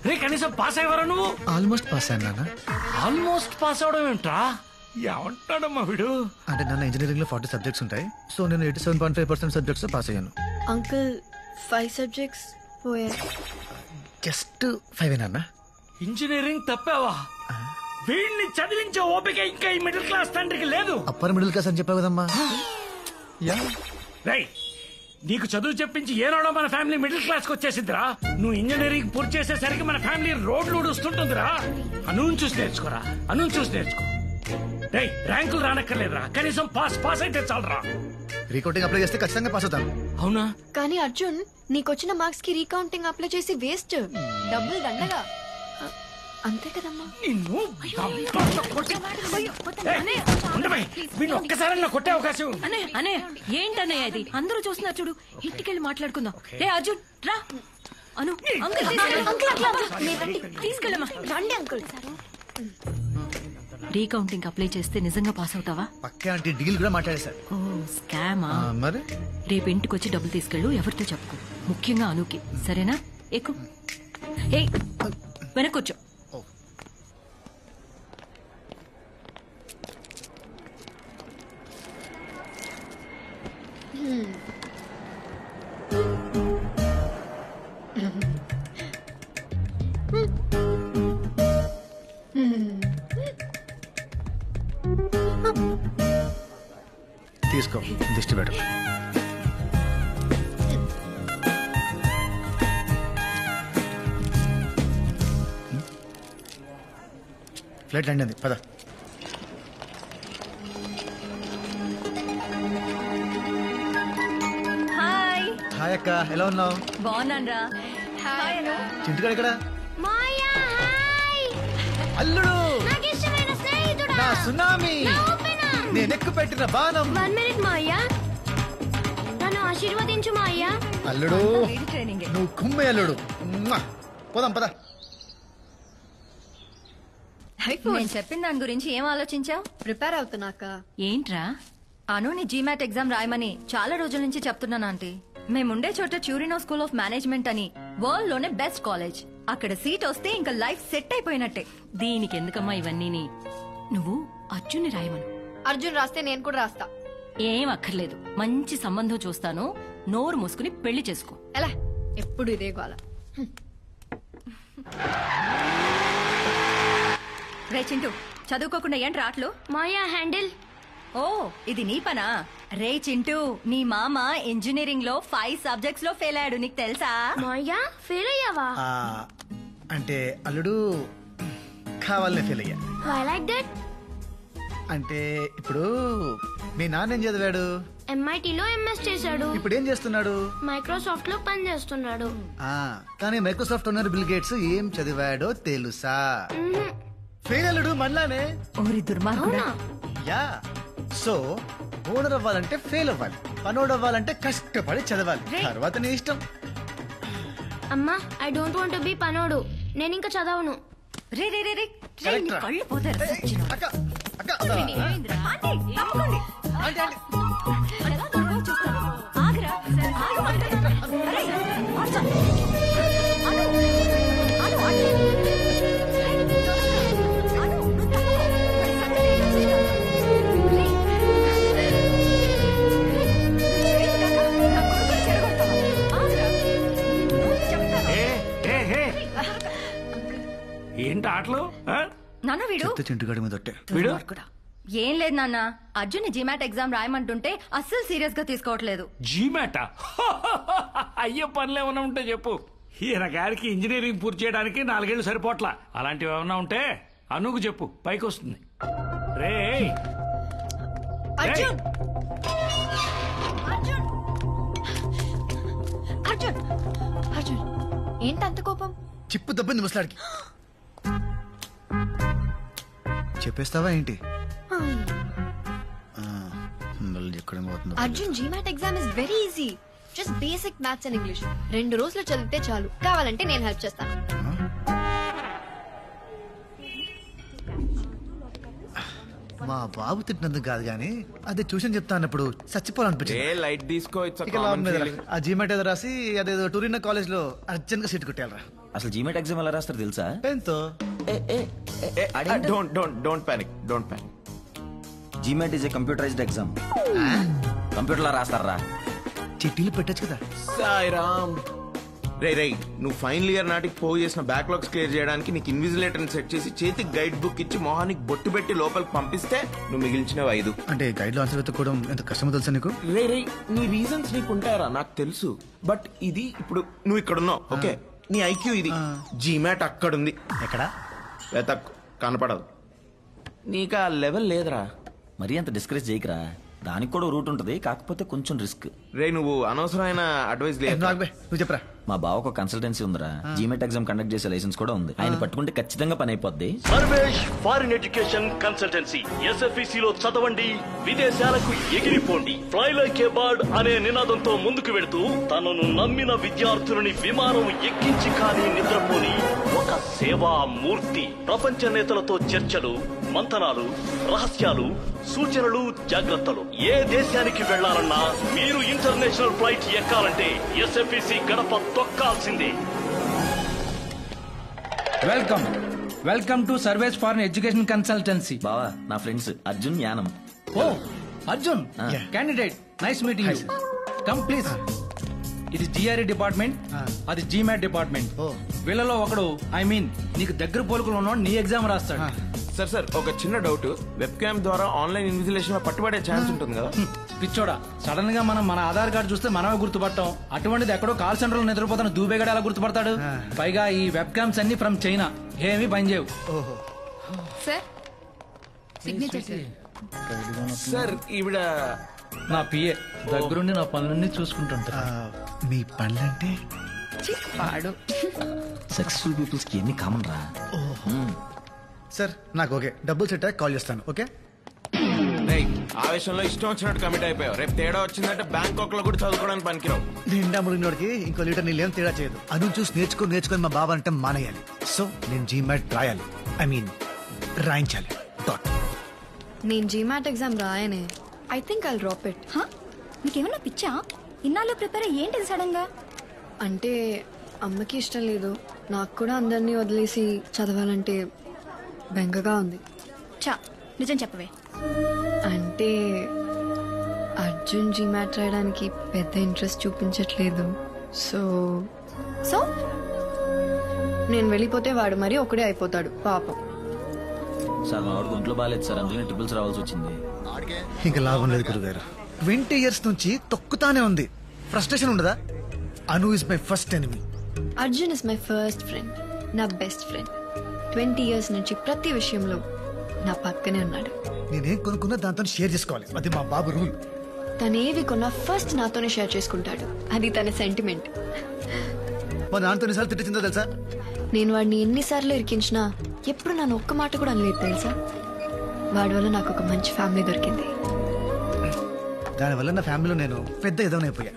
రే కనీసం పాస్ అయ్యేవారా నువ్వు? Almost pass అయ్యాను నాన్న. ఆల్మోస్ట్ పాస్ అవడం ఏంట్రా? ఏమంటాడమ్మా వీడు? అంటే నాన్న ఇంజనీరింగ్ లో 40 సబ్జెక్ట్స్ ఉంటాయి. సో నేను 87.5% సబ్జెక్ట్స్ పాస్ అయ్యాను. అంకుల్ 5 సబ్జెక్ట్స్ పోయాయి. జస్ట్ 5 నాన్న. ఇంజనీరింగ్ తప్పావా? వీడిని చదివించే ఓపిక ఇంకా ఈ మిడిల్ క్లాస్ తండ్రికి లేదు. అప్పర్ మిడిల్ క్లాస్ అని చెప్పావు కదమ్మా. రై నీకు చదువు చెప్పించి ఏనాడో మన ఫ్యామిలీ మిడిల్ క్లాస్ కి వచ్చేసిందిరా. నువ్వు ఇంజనీరింగ్ పూర్తి చేసేసరికి మన ఫ్యామిలీ రోడ్లు ఊడుస్తుంటుందిరా. అనూన్ చూసి నేర్చుకోరా, అనూన్ చూసి నేర్చుకో. రై ర్యాంకులు రానక్కర్లేదురా, కనీసం పాస్ అయితే చాలరా. రీకౌంటింగ్ అప్లై చేస్తే ఖచ్చితంగా పాస్ అవుతాను. అవునా? కానీ అర్జున్ నీకొచ్చిన మార్క్స్ కి రీకౌంటింగ్ అప్లై చేసి వేస్ట్, డబ్బులు దండగా. అంతే కదమ్మా. ఒక్కసారి కొట్టే అవకాశం. అనే ఏంటన్నయ్య ఇది? అందరూ చూస్తున్నారు చూడు. ఇంటికెళ్ళి మాట్లాడుకుందాం. రే అర్జున్ రా. అను తీసుకెళ్ళమ్మా. రండి అంకుల్. రీకౌంటింగ్ అప్లై చేస్తే నిజంగా పాస్ అవుతావా? పక్కా అంటే డీల్ కూడా మాట్లాడేశారు. ఓ స్కామా? మరి రేపు ఇంటికి వచ్చి డబ్బులు తీసుకెళ్ళు. ఎవరితో చెప్పుకో, ముఖ్యంగా అనుకి. సరేనా? ఎక్కు. ఏ వెనకొచ్చు. తీసుకో, దిష్టి పెట్టు. ఫ్లైట్ ల్యాండ్ అయింది, పద. హాయ్. హాయ్ అక్క, ఎలా ఉన్నావు? బాగున్నాను. హాయ్ అను. చింటికాడ ఇక్కడ. అల్లుడు నా సునామీ, నేను ఎక్కు పెట్టిన బాణం. 1 minute మాయ్యా, నన్ను ఆశీర్వదించు మాయ్యా. అల్లుడు నువ్వు కుమ్మే అల్లుడు. పోదాం పద. నేను చెప్పిన దాని గురించి ఏం ఆలోచించావు? ప్రిపేర్ అవుతున్నాక. ఏంట్రా? అను నీ జీమాట్ ఎగ్జామ్ రాయమని చాలా రోజుల నుంచి చెప్తున్నాను ఆంటీ. మేముండే చోట ట్యూరినో స్కూల్ ఆఫ్ మేనేజ్మెంట్ అని వరల్డ్ లోనే బెస్ట్ కాలేజ్. అక్కడ సీట్ వస్తే ఇంకా లైఫ్ సెట్ అయిపోయినట్టే. దీనికి ఎందుకమ్మా ఇవన్నీ? నువ్వు అర్జున్ని రాయమను. అర్జున్ రాస్తే నేను కూడా రాస్తా. ఏం అక్కర్లేదు, మంచి సంబంధం చూస్తాను. నోరు మూసుకుని పెళ్లి చేసుకో. ఎలా ఎప్పుడు ఇదే గోల. రే చింటూ, చదువుకోకుండా ఏంటి రాట్లు? మాయా హ్యాండిల్. ఓ ఇది నీ పనా? రే చింటూ, నీ మామ ఇంజనీరింగ్ లో 5 సబ్జెక్ట్స్ లో ఫెయిల్ అయ్యాడు, నీకు తెలుసా? మాయా ఫెయిల్ అయ్యావా? అంటే అల్లుడు కావాలనే ఫెయిల్ అయ్యా. Why like that? అంటే ఇప్పుడు మీ నాన్న ఏం చదివాడు? MIT లో MS చేశాడు. ఇప్పుడు ఏం చేస్తున్నాడు? మైక్రోసాఫ్ట్ లో పని చేస్తున్నాడు. కానీ మైక్రోసాఫ్ట్ ఓనర్ బిల్ గేట్స్ ఏం చదివాడో తెలుసా? ఫెయిల్ అల్లుడు మనలానే. ఓరి దుర్మార్గుడా. యా, సో ఓనర్ అవ్వాలంటే ఫెయిల్ అవ్వాలి, పనోడు అవ్వాలంటే కష్టపడి చదవాలి. తర్వాత నీ ఇష్టం. అమ్మా, I don't want to be పనోడు. నేను ఇంకా చదవను. రే రే రే రే, నీ కళ్ళు పోతారు. అక్క అక్క ఏంటి ఆటలు? నాన్న వీడు చింటుగాడి మీద వీడు ఏం లేదు నాన్న, అర్జున్ జీమాట్ ఎగ్జామ్ రాయమంటుంటే అస్సలు సీరియస్ గా తీసుకోవట్లేదు. జీమాటా? అయ్యే పనులు ఏమన్నా ఉంటే చెప్పు. ఈయన గారికి ఇంజనీరింగ్ పూర్తి చేయడానికి 4 ఏళ్లు సరిపోట్లా. అలాంటివి ఏమన్నా ఉంటే అనుకు చెప్పు, పైకి వస్తుంది. రే అర్జున్, అర్జున్, అర్జున్, అర్జున్, ఏంటంత కోపం? చిప్పు దెబ్బని ముసలాడికి చెప్పేస్తావా ఏంటి? Arjun GMAT exam is very easy. Just basic maths and English. 2 రోజులు చదివితే చాలు. కావాలంటే నేను హెల్ప్ చేస్తాను. మా బాబు తిట్టినందుకు కాదు గానీ అదే ట్యూషన్ చెప్తా అన్నప్పుడు చచ్చిపోవాలనిపించింది. లైట్ తీసుకో. ఆ జీమాట్ ఏదో రాసి అదేదో టూరినో కాలేజ్ లో అర్జెంట్ గా సీట్ కొట్టాలరా. అసలు జీమెట్ ఎగ్జామ్ ఎలా రాస్తారు తెలుసా? పెన్తో. Don't panic. GMAT is a computerized exam. Computer లో రాస్తారా? చిట్టీలు పెట్టచ్చు కదా. సాయిరామ్. రే నువ్వు ఫైనల్ ఇయర్ నాటికి పోగు చేసిన బ్యాక్లాగ్స్ క్లియర్ చేయడానికి నీకు ఇన్విజిలేటర్ సెట్ చేసి చేతికి గైడ్ బుక్ ఇచ్చి మొహానికి బొట్టు పెట్టి లోపలికి పంపిస్తే నువ్వు మిగిల్చినవి 5. అంటే గైడ్ లో ఆన్సర్ వెతుక్కోవడం ఎంత కష్టమో తెలుసా నీకు? రే నీ రీజన్స్ నీకు ఉంటాయరా నాకు తెలుసు. బట్ ఇది ఇప్పుడు నువ్వు ఇక్కడ ఉన్నావు, ఓకే? నీ ఐక్యూ ఇది. జీమాట్ అక్కడుంది. ఎక్కడా? వెతక్ కనపడదు. నీకు ఆ లెవెల్ లేదురా. మరీ అంత డిస్కరేజ్ చేయకరా, దానికి కూడా రూట్ ఉంటది, కాకపోతే కొంచెం రిస్క్. రే నువ్వు అనవసరమైన అడ్వైస్ లేదు. నువ్వు చెప్పరా. మా బావకు కన్సల్టెన్సీ ఉందిరా, జీమెట్ ఎగ్జామ్ కండక్ట్ చేసే లైసెన్స్ కూడా ఉంది. ఆయన పట్టుకుంటే ఖచ్చితంగా పని అయిపోద్ది. Sarvesh foreign education consultancy. SFEC లో చదవండి, విదేశాలకు ఎగిరిపోండి. ఫ్లై లైక్ ఏ బర్డ్ అనే నినాదంతో ముందుకు వెళుతూ తనను నమ్మిన విద్యార్థులని విమానం ఎక్కించి కానీ నిద్రపోని ఒక సేవా మూర్తి. ప్రపంచ నేతలతో చర్చలు, మంతనాలు, రహస్యాలు, సూచనలు, జాగ్రత్తలు. ఏ దేశానికి వెళ్లాలన్నా మీరు ఇంటర్నేషనల్ ఫ్లైట్ ఎక్కాలంటే SFEC గడప తొక్కాల్సిందే. Welcome to Sarvesh foreign education consultancy. బావా నా ఫ్రెండ్స్ అర్జున్, యానం. ఓ Arjun, candidate, nice meeting you. Come please. ఇది GRE డిపార్ట్మెంట్, అది GMAT డిపార్ట్మెంట్. వీళ్ళలో ఒకడు, ఐ మీన్ నీకు దగ్గర పోలుకులు ఉన్నాడు, నీ ఎగ్జామ్ రాస్తాడు. సార్ ఒక చిన్న డౌట్. వెబ్ క్యామ్ ద్వారా ఆన్లైన్ ఇన్విజిలేషన్ పట్టుబడే ఛాన్స్ ఉంటుంది కదా? పిచ్చోడా, సడన్ గా మనం మన ఆధార్ కార్డు చూస్తే మనమే గుర్తుపట్టాం. అటువంటిది ఎక్కడో కాల్ సెంటర్ లో నిద్రపోతాను దూబేగడ ఎలా గుర్తుపడతాడు? పైగా ఈ వెబ్ క్యామ్స్ అన్ని ఫ్రమ్ చైనా, ఏమీ పనిచేయవు. సార్ సిగ్నేచర్ సార్ ఈవిడ నా పిఏ, దగ్గరుండి నా పనులన్నీ చూసుకుంటుంటా. మీ పనులంటే సక్సెస్ఫుల్ పీపుల్స్ కి ఎన్ని కామన్ రా. సార్ నాకు ఓకే, డబ్బులు సెట్ అయ్యి కాల్ చేస్తాను. ఓకే. ఆవేశంలో ఇష్టం వచ్చినట్టు కమిట్ అయిపోయావు. రేపు తేడా వచ్చిందంటే బ్యాంకాక్ లో కూడా చదువుకోవడానికి పనికిరావు. నిండా ముడినోడికి ఇంకో లీటర్ నీళ్ళేం తేడా చేయదు. అను చూసి నేర్చుకొని మా బాబా అంటే మానేయాలి. సో నేను జీమాట్ రాయాలి, ఐ మీన్ రాయించాలి. నేను GMAT ఎగ్జామ్ రాయనే. I think I'll drop it. నీకేమన్నా పిచ్చా? ఇన్నాళ్ళు ప్రిపేర్ ఏంటిది సడన్ గా? అంటే అమ్మకి ఇష్టం లేదు, నాకు కూడా అందరినీ వదిలేసి చదవాలంటే బెంగగా ఉంది. చా నిజం చెప్పవే. అంటే అర్జున్ GMAT రాయడానికి పెద్ద ఇంట్రెస్ట్ చూపించట్లేదు. సో సో నేను వెళ్ళిపోతే వాడు మరీ ఒకడే అయిపోతాడు పాపం. సార్ మా వాడికి ఒంట్లో బాగాలేదు సార్, అందుకని ట్రిపుల్స్ రావాల్సి వచ్చింది. ఇంకా లాభం లేదు గురుగారు. 20 years నుంచి తొక్కుతానే ఉంది. ఫ్రస్ట్రేషన్ ఉండదా? Anu is my first enemy. Arjun is my first friend, నా బెస్ట్ ఫ్రెండ్. 20 years నుంచి ప్రతి విషయంలో నా పక్కనే ఉన్నాడు. నేనేం కొనుక్కున్నా దాంతో షేర్ చేసుకోవాలి, అది మా బాబు రూల్. తనేవి కొన్నా ఫస్ట్ నాతోనే షేర్ చేసుకుంటాడు, అది తన సెంటిమెంట్. మా నాన్నతో ఎన్నిసార్లు తిట్టిందో తెలుసా? నేను వాడిని ఎన్నిసార్లు ఇరికించినా ఎప్పుడు నన్ను ఒక్క మాట కూడా అనలేదు తెలుసా. వాడి వల్ల నాకు ఒక మంచి ఫ్యామిలీ దొరికింది. దానివల్ల నా ఫ్యామిలీలో నేను పెద్ద ఎదవనైపోయా.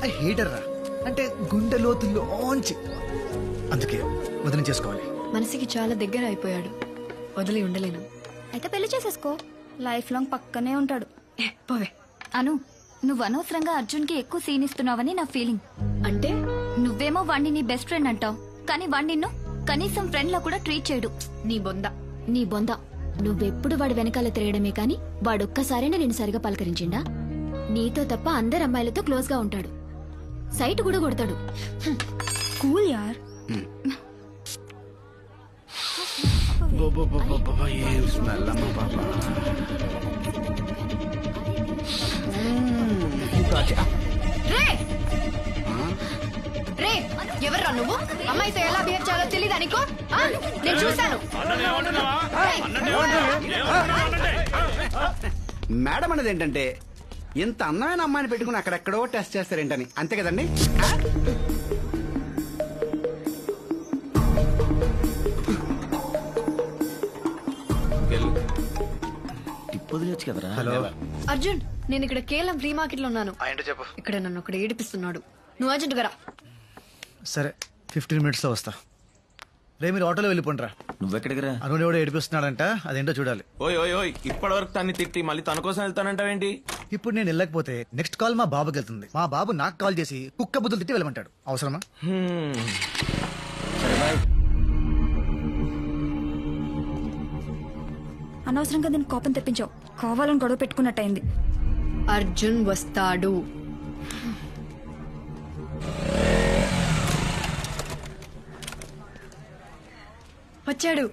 ఐ హేటర్ రా, అంటే గుండె లోతుల్లోంచి. అందుకే వదిలి చేసుకోవాలి. మనసుకి చాలా దగ్గర అయిపోయాడు, వదిలి ఉండలేను. అయితే పెళ్లి చేసేసుకో, లైఫ్ లాంగ్ పక్కనే ఉంటాడు. పోవే. అను, నువ్వు అనవసరంగా అర్జున్ కి ఎక్కువ సీన్ ఇస్తున్నావని నా ఫీలింగ్. అంటే నువ్వేమో వాణ్ణి నీ బెస్ట్ ఫ్రెండ్ అంటావు, కానీ వాణ్ణి నిన్ను కనీసం ఫ్రెండ్ లా కూడా ట్రీట్ చేయడు. నీ బొంద. నువ్వెప్పుడు వాడి వెనకాల తిరగడమే కాని వాడొక్కసారైనా నేను సరిగా పలకరించిండా? నీతో తప్ప అందరు అమ్మాయిలతో క్లోజ్ గా ఉంటాడు, సైట్ కూడా కొడతాడు. కూల్ యార్. రే ఎవర్రా నువ్వు? అమ్మాయితో ఎలా బిహేవ్ చేయాలో తెలీదా నీకు? నేను చూశాను. మేడం అనేది ఏంటంటే ఇంత అందమైన అమ్మాయిని పెట్టుకుని అక్కడెక్కడో టెస్ట్ చేస్తారేంటని, అంతే కదండి? హలో అర్జున్, నేను ఇక్కడ కేవలం ఫ్రీ మార్కెట్ లో ఉన్నాను. చెప్పు. ఇక్కడ నన్ను ఒకటి ఏడిపిస్తున్నాడు. నువ్వు అర్జెంట్ గా రా. సరే 15 minutes లో వస్తా. రే మీరు ఆటోలో వెళ్ళిపోండిరా. నువ్వెక్కడికి రా? అరుణ్ ఎవడో ఏడిపిస్తున్నాడంట, అదేంటో చూడాలి. ఓయ్ ఇప్పటి వరకు తన్ని తిట్టి మళ్ళీ తన కోసం వెళ్తానంటావేంటి? ఇప్పుడు నేను వెళ్ళకపోతే నెక్స్ట్ కాల్ మా బాబుకి వెళ్తుంది. మా బాబు నాకు కాల్ చేసి కుక్క బుద్ధులు తిట్టి వెళ్ళమంటాడు. అవసరమా? సరే అనవసరంగా నేను కోపం తెప్పించావు. కావాలని గొడవ పెట్టుకున్నట్టయింది. అర్జున్ వస్తాడు. వచ్చాడు.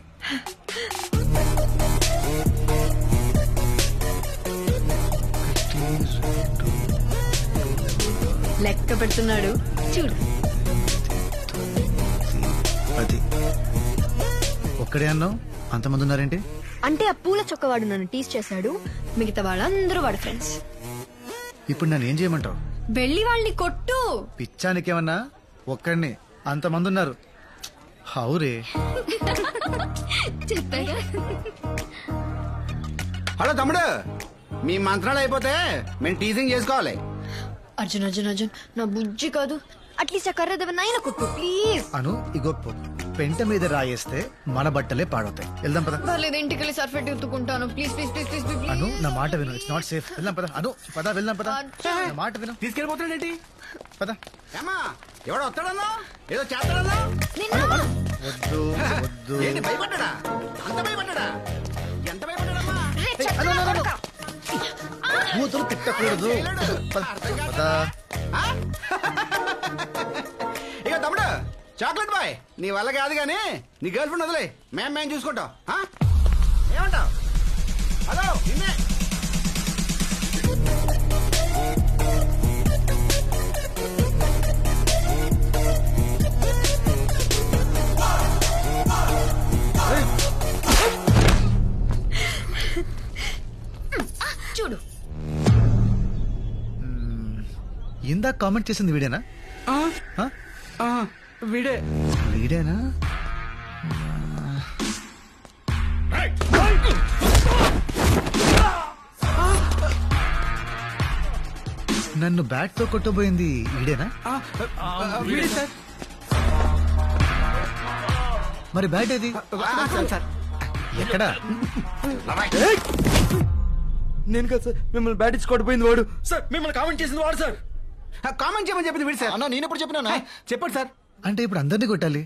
లెక్క పెడుతున్నాడు చూడు. అది ఒక్కడే అన్నావు, అంతమంది ఉన్నారేంటి? అంటే ఆ పూల చొక్కవాడు నన్ను టీస్ చేశాడు, మిగతా వాళ్ళందరూ వాడు ఫ్రెండ్స్. ఇప్పుడు నన్ను ఏం చేయమంటావు? వెళ్ళి వాళ్ళని కొట్టు. పిచ్చానికేమన్నా? ఒక్కడిని అంతమంది ఉన్నారు. హౌరే. హలో తమ్ముడు, మీ మంత్రాలు అయిపోతే మేము టీజింగ్ చేసుకోవాలి. అర్జున్ అర్జున్ అర్జున్ నా బుజ్జి కాదు, అట్లీస్ట్ ఆ కర్ర దెబ్బనైనా కొట్టు ప్లీజ్. అను ఇగో పెంట మీద రాయేస్తే మన బట్టలే పాడవుతాయి. వెళ్దాం పద. పర్లేదు, ఇంటికి వెళ్ళి సర్ఫెట్ ఎత్తుకుంటాను. Please please please please please. Anu నా మాట విను, ఇట్స్ నాట్ సేఫ్. వెళ్దాం పద. అను పద, వెళ్దాం పద. నా మాట విను. తీసుకెళ్ళిపోతాడేంటి? పద. ఏమా ఎవడో వస్తాడన్నా, ఏదో చేస్తాడన్నా? వద్దు వద్దు. ఏంటి భయపడ్డా? అంత భయపడ్డా? ఎంత భయపడ్డాడమ్మా? కూతురు తిట్టకూడదు. ఇక తమ్ముడు చాక్లెట్ బాయ్, నీ వల్ల కాదు కానీ నీ గర్ల్ ఫ్రెండ్ వదిలే, మేము చూసుకుంటాం. ఏమంటావు? హలో నిన్నే. చూడు, ఇందాక కామెంట్ చేసింది వీడేనా? వీడే. వీడేనా? నన్ను బ్యాట్ తో కొట్టబోయింది వీడేనా? వీడే సార్. మరి బ్యాట్ ఏది? ఎక్కడా? నేను కదా సార్, మిమ్మల్ని బ్యాట్ ఇచ్చి కొట్టిపోయింది వాడు. సార్ మిమ్మల్ని కామెంట్ చేసింది వాడు సార్. కామెంట్ చేయమని చెప్పింది వీడు సార్. నేను ఎప్పుడు చెప్పినా చెప్పండి సార్. అంటే ఇప్పుడు అందరినీ కొట్టాలి?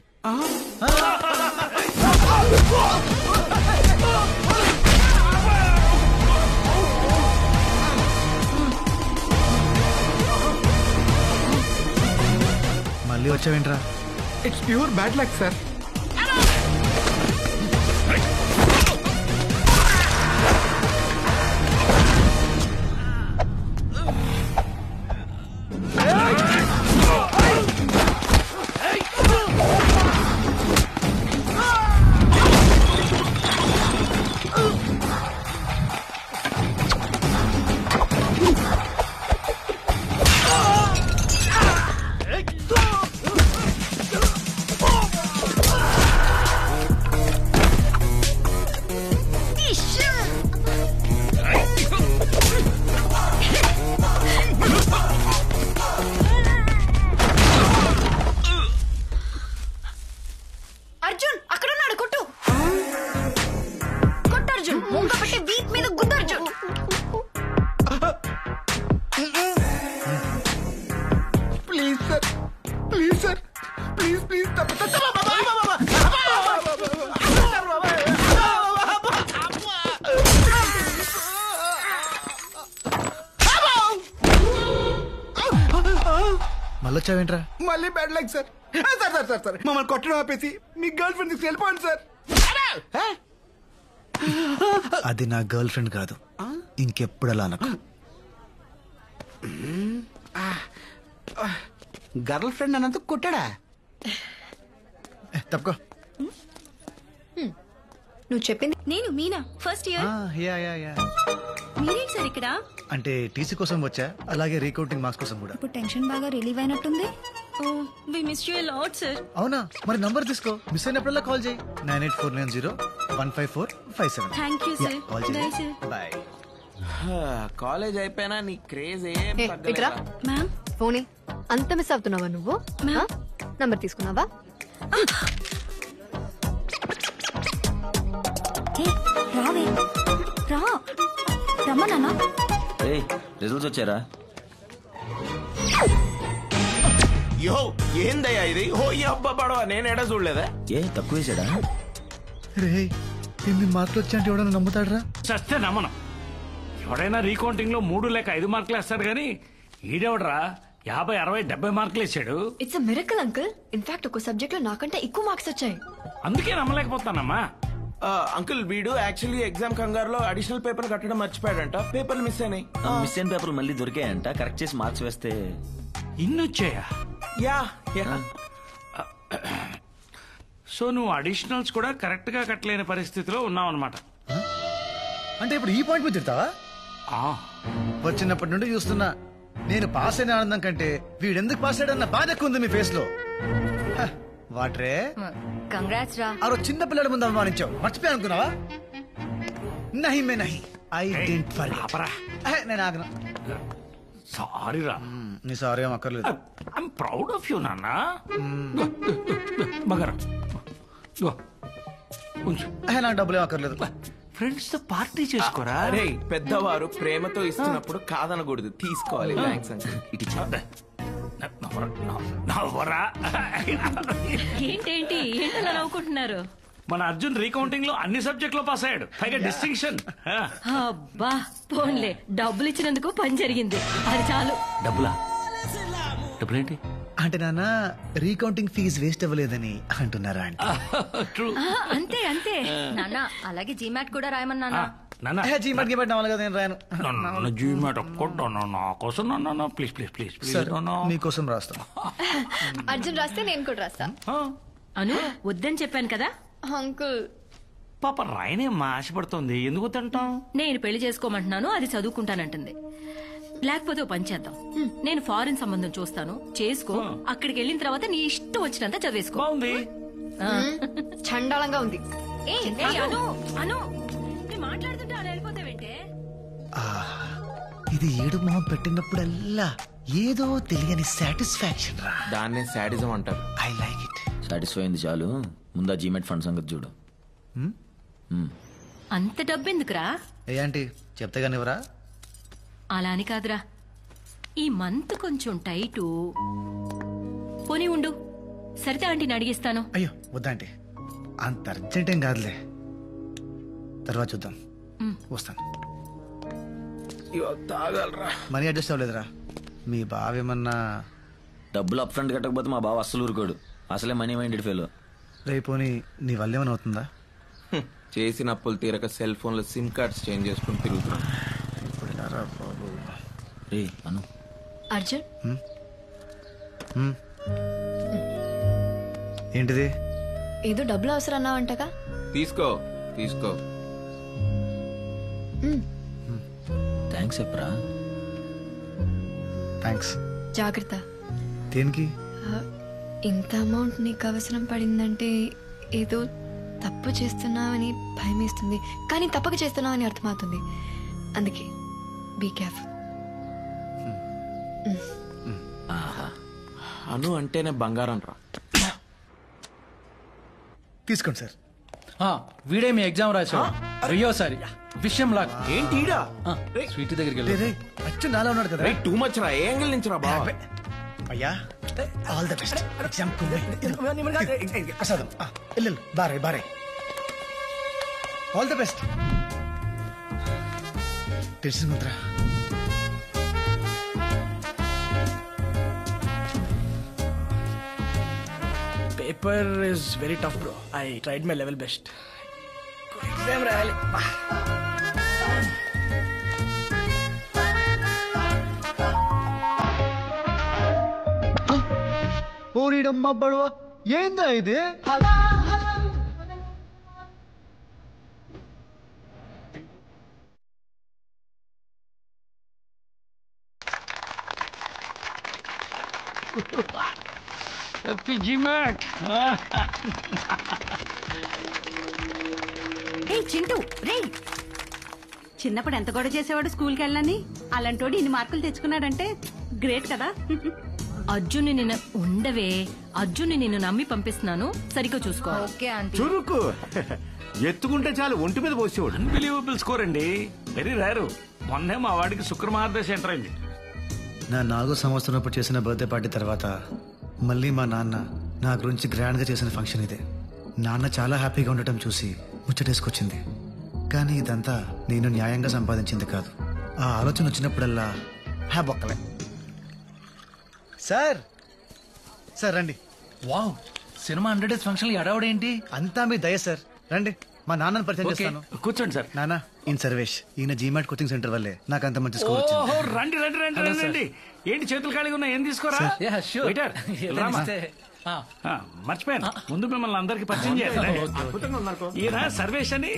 మళ్ళీ వచ్చావేంట్రా? It's pure bad luck sir. Arjun అక్కడ ఉన్నాడు, కొట్టు కొట్టు అర్జున్. ముంగ పెట్టి వీప్ మీద గుద్దు Arjun. Please sir, please sir, please please. మళ్ళీ వచ్చావేంట్రా? మళ్ళీ bad luck sir. Sir sir sir sir మమ్మల్ని కొట్టడం ఆపేసి మీ గర్ల్ ఫ్రెండ్ తీసుకు వెళ్ళిపోండి సార్. అది నా గర్ల్ ఫ్రెండ్ కాదు, ఇంకెప్పుడు అలా అనకు. గర్ల్ ఫ్రెండ్ అన్నందుకు కొట్టాడా? తప్పుకో. నువ్వు చెప్పింది. నేను మీనా, ఫస్ట్ ఇయర్. మీరేంటి సార్ ఇక్కడ? అంటే టీసీ కోసం వచ్చా, అలాగే రీకౌంటింగ్ మార్క్స్ కోసం కూడా. ఇప్పుడు టెన్షన్ బాగా రిలీవ్ అయినట్టుంది. We miss you a lot sir. అవునా? మరి నంబర్ తీసుకో, మిస్ అయినప్పుడల్లా కాల్ చేయి. 9849015457. Thank you sir. Call bye చేయి. సార్. బాయ్. కాలేజ్ అయిపోయినా నీ క్రేజ్ ఏం ఇట్రా మ్యామ్. ఫోన్. అంత మిస్ అవుతున్నావా నువ్వు? నంబర్ తీసుకున్నావా? రావే రా, రమ్మన్నా. రిజల్ట్స్ వచ్చారా? యో ఏందయ్యా ఇది? ఓ ఈ అబ్బా పడవ నేను ఎడ చూడలేదా? ఏ తక్కువ వేసాడా? రే 8 మార్కులు వచ్చాయంటే ఎవడన్నా నమ్ముతాడరా? చస్తే నమ్మను. ఎవడైనా రీకౌంటింగ్ లో 3 లేక 5 మార్కులు వేస్తాడు కానీ ఈడెవడరా 50, 60, 70 మార్కులు వేసాడు. It's a miracle uncle. In fact ఒక సబ్జెక్ట్ లో నాకంటే ఎక్కువ మార్క్స్ వచ్చాయి. అందుకే నమ్మలేకపోతానమ్మా. అంకుల్ వీడు యాక్చువల్లీ ఎగ్జామ్ కంగారులో అడిషనల్ పేపర్ కట్టడం మర్చిపోయాడంట. పేపర్లు మిస్ అయినాయి. మిస్ అయిన పేపర్లు మళ్ళీ దొరికాయంట. కరెక్ట్ చేసి మార్క్స్ వేస్తే ఇన్నొచ్చాయా? యా. సో నువ్వు అడిషనల్స్ కూడా కరెక్ట్ గా కట్టలేని పరిస్థితిలో ఉన్నావు అనమాట. అంటే ఇప్పుడు ఈ పాయింట్ మీద తిడతావా? వచ్చినప్పటి నుండి చూస్తున్నా, నేను పాస్ అయిన ఆనందం కంటే వీడెందుకు పాస్ అయ్యాడన్న బాధ ఎక్కువ ఉంది మీ ఫేస్ లో. వాట్రే కంగ్రాట్స్ రా. ఆ రోజు చిన్న పిల్లల ముందు అవమానించావు, మర్చిపోయా అనుకున్నావా? నహి మే నహి, ఐ డెంట్ ఫర్గెట్. నేను ఆగను. సారీ రా. నీ సారీ ఏం అక్కర్లేదు. ఐఎమ్ ప్రౌడ్ ఆఫ్ యూ నాన్న. మగరా నాకు డబ్బులు ఏం అక్కర్లేదు. ఫ్రెండ్స్ తో పార్టీ చేసుకోరా. అరే పెద్దవారు ప్రేమతో ఇస్తున్నప్పుడు కాదనకూడదు, తీసుకోవాలి. Thanks uncle. ఏంటేంటి ఏంటలా నవ్వుకుంటున్నారు? మన అర్జున్ రీకౌంటింగ్ లో అన్ని సబ్జెక్ట్ లో పాస్ అయ్యాడు, పైగా డిస్టింక్షన్. అబ్బా పోన్లే, డబ్బులు ఇచ్చినందుకు పని జరిగింది, అది చాలు. డబ్బులేంటి అంటే నాన్న రీకౌంటింగ్ ఫీజు వేస్ట్ అవ్వలేదని అంటున్నారా? అంతే అంతే నాన్న. అలాగే జీమాట్ కూడా రాయమన్నా. జీమాట్ గిమాట్ నవ్వాలి కదా, నేను రాయను. జీమాట్ నా కోసం ప్లీజ్ ప్లీజ్ ప్లీజ్ ప్లీజ్ మీకోసం రాస్తా. అర్జున్ రాస్తే నేను కూడా రాస్తా. అను వద్దని చెప్పాను కదా అంకుల్. పాప రాయనేమ్మా ఆశపడుతోంది, ఎందుకు తింటాం? నేను పెళ్లి చేసుకోమంటున్నాను, అది చదువుకుంటానంటుంది. లేకపోతే ఓ పని చేద్దాం, నేను ఫారిన్ సంబంధం చూస్తాను, చేసుకో. అక్కడికి వెళ్ళిన తర్వాత నీ ఇష్టం వచ్చినంత చదివేసుకో. బాగుంది. చండాలంగా ఉంది. మాట్లాడుతుంటే అలా వెళ్ళిపోతావేంటే? ఇది ఏడు మొహం పెట్టినప్పుడల్లా ఏదో తెలియని సాటిస్ఫాక్షన్ రా. దాన్నే సాడిజం అంటారు. I like it. సాటిస్ఫై అయింది చాలు, ముందా జీమెట్ ఫండ్ సంగతి చూడు. అంత డబ్బెందుకురా? ఏ ఆంటీ చెప్తే కానీ ఎవరా? అలా అని కాదురా, ఈ మంత్ కొంచెం టైటు. పోనీ ఉండు, సరితే ఆంటీని అడిగిస్తాను. అయ్యో వద్దా ఆంటీ, అంత అర్జెంట్ ఏం కాదులే, తర్వాత చూద్దాం. వస్తాను. Money adjust అవ్వలేదురా? మీ బావ ఏమన్నా డబ్బులు అప్ ఫ్రంట్ కట్టకపోతే మా బావ అస్సలు ఊరుకోడు, అసలే మనీ మైండెడ్ ఫెలో. రేపోని నీ వల్ల ఏమైనా అవుతుందా? చేసిన అప్పులు తీరక సెల్ ఫోన్ లో సిమ్ కార్డ్స్ చేంజ్ చేసుకుని తిరుగుతున్నా. అర్జున్ ఏంటిది? ఏదో డబ్బులు అవసరం అన్నావంటగా? తీసుకో తీసుకో. థ్యాంక్స్ చెప్పరా. థ్యాంక్స్. జాగ్రత్త. దేనికి? ఇంత అమౌంట్ నీకు అవసరం పడిందంటే ఏదో తప్పు చేస్తున్నావని భయం వేస్తుంది, కానీ తప్పక చేస్తున్నావని అర్థమవుతుంది. అందుకే బీ కేర్ఫుల్. అను అంటేనే బంగారం రా. తీసుకోండి సార్. వీడే మీ ఎగ్జామ్ రాశాడు, వెయ్యోసారి విషయం లాగా. ఏంటి స్వీట్ దగ్గరికి వెళ్ళి అచ్చు నాలా ఉన్నాడు కదా. టూ మచ్ రా. ఏ యాంగిల్ నుంచి రా బాబా? అయ్యా ఆల్ ద బెస్ట్. ఎగ్జామ్ ప్రసాదం బారే బారే. All the best. తెలిసిందిరా. Paper is very tough, bro. I tried my level best. Exam రాయాలి. ఓరిడమ్మ బడవ, ఏందా ఇది? చింటూ రే, చిన్నప్పుడు ఎంత గొడవ చేసేవాడు స్కూల్కి వెళ్ళని, అలాంటోడు ఇన్ని మార్కులు తెచ్చుకున్నాడంటే గ్రేట్ కదా. అర్జున్ని నిన్న ఉండవే, అర్జున్ని నిన్ను నమ్మి పంపిస్తున్నాను, సరిగ్గా చూసుకో. Okay aunty. చురుకు ఎత్తుకుంటే చాలు ఒంటి మీద పోసేవాడు. అన్బిలీవబుల్ స్కోర్ అండి, వెరీ రేరు. మొన్నే మా వాడికి శుక్రమహారదశ ఎంటర్ అయింది. నా 4వ సంవత్సరం చేసిన బర్త్డే పార్టీ తర్వాత మళ్ళీ మా నాన్న నా గురించి గ్రాండ్గా చేసిన ఫంక్షన్ ఇదే. నాన్న చాలా హ్యాపీగా ఉండటం చూసి ముచ్చటేసుకొచ్చింది. కానీ ఇదంతా నేను న్యాయంగా సంపాదించింది కాదు. ఆ ఆలోచన వచ్చినప్పుడల్లా బొక్కలే. సార్ సార్ రండి. వావ్, సినిమా 100 డేస్ ఫంక్షన్ అడవడేంటి? అంతా మీ దయ సార్. రండి, మా నాన్నని పరిచయం చేస్తాను. కూర్చోండి సార్. నాన్న, ఈయన సర్వేష్. ఈయన జీమాట్ కోచింగ్ సెంటర్ వల్లే నాకు అంత మంచి స్కోర్ వచ్చింది. రండి రండి రండి రండి రండి. ఏంటి చేతులు ఖాళీగా ఉన్నాయి, ఏం తీసుకోరా? Waiter, రామా. మర్చిపోయాను, ముందు మిమ్మల్ని అందరికి పరిచయం చేయాలి. ఈయన సర్వేష్ అని,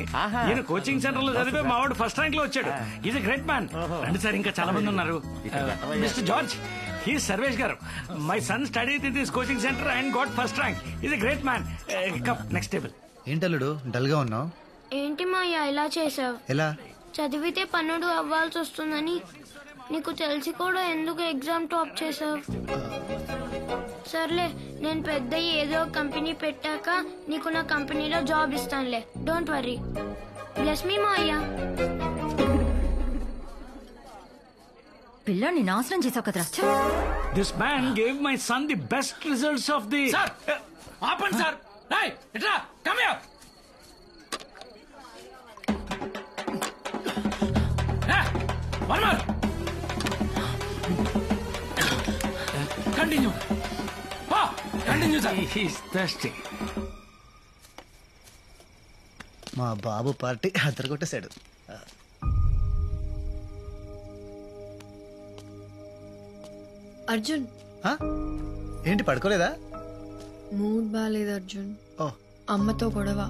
ఈయన కోచింగ్ సెంటర్ లో చదివే మా వాడు ఫస్ట్ ర్యాంక్ లో వచ్చాడు. Is great man. రండి సార్, ఇంకా చాలా మంది ఉన్నారు. Mister George, he Sarvesh garu. My son study in this coaching centre and got first rank. Is great man. Next table. ఏంటల్లుడు డల్ గా ఉన్నావు? ఏంటి మాయా ఇలా చేసావు? ఎలా? చదివితే పన్నుడు అవ్వాల్సి వస్తుందని నీకు తెలిసి కూడా ఎందుకు ఎగ్జామ్ టాప్ చేసావు? సర్లే, నేను పెద్ద ఏదో కంపెనీ పెట్టాక నీకు నా కంపెనీలో జాబ్ ఇస్తానులే. Don't worry. Bless me Maya. పిల్లని నాశనం చేసావు కదరా. This man gave my son the best results of the. ఆపండి సార్. ఇట్రా, come here. One more. Continue. Continue sir. He's thirsty. మా బాబు పార్టీ అద్దరగొట్టేశాడు. అర్జున్, ఏంటి పడుకోలేదా? మూడ్ బాగాలేదు అర్జున్. ఓహ్, అమ్మతో గొడవ.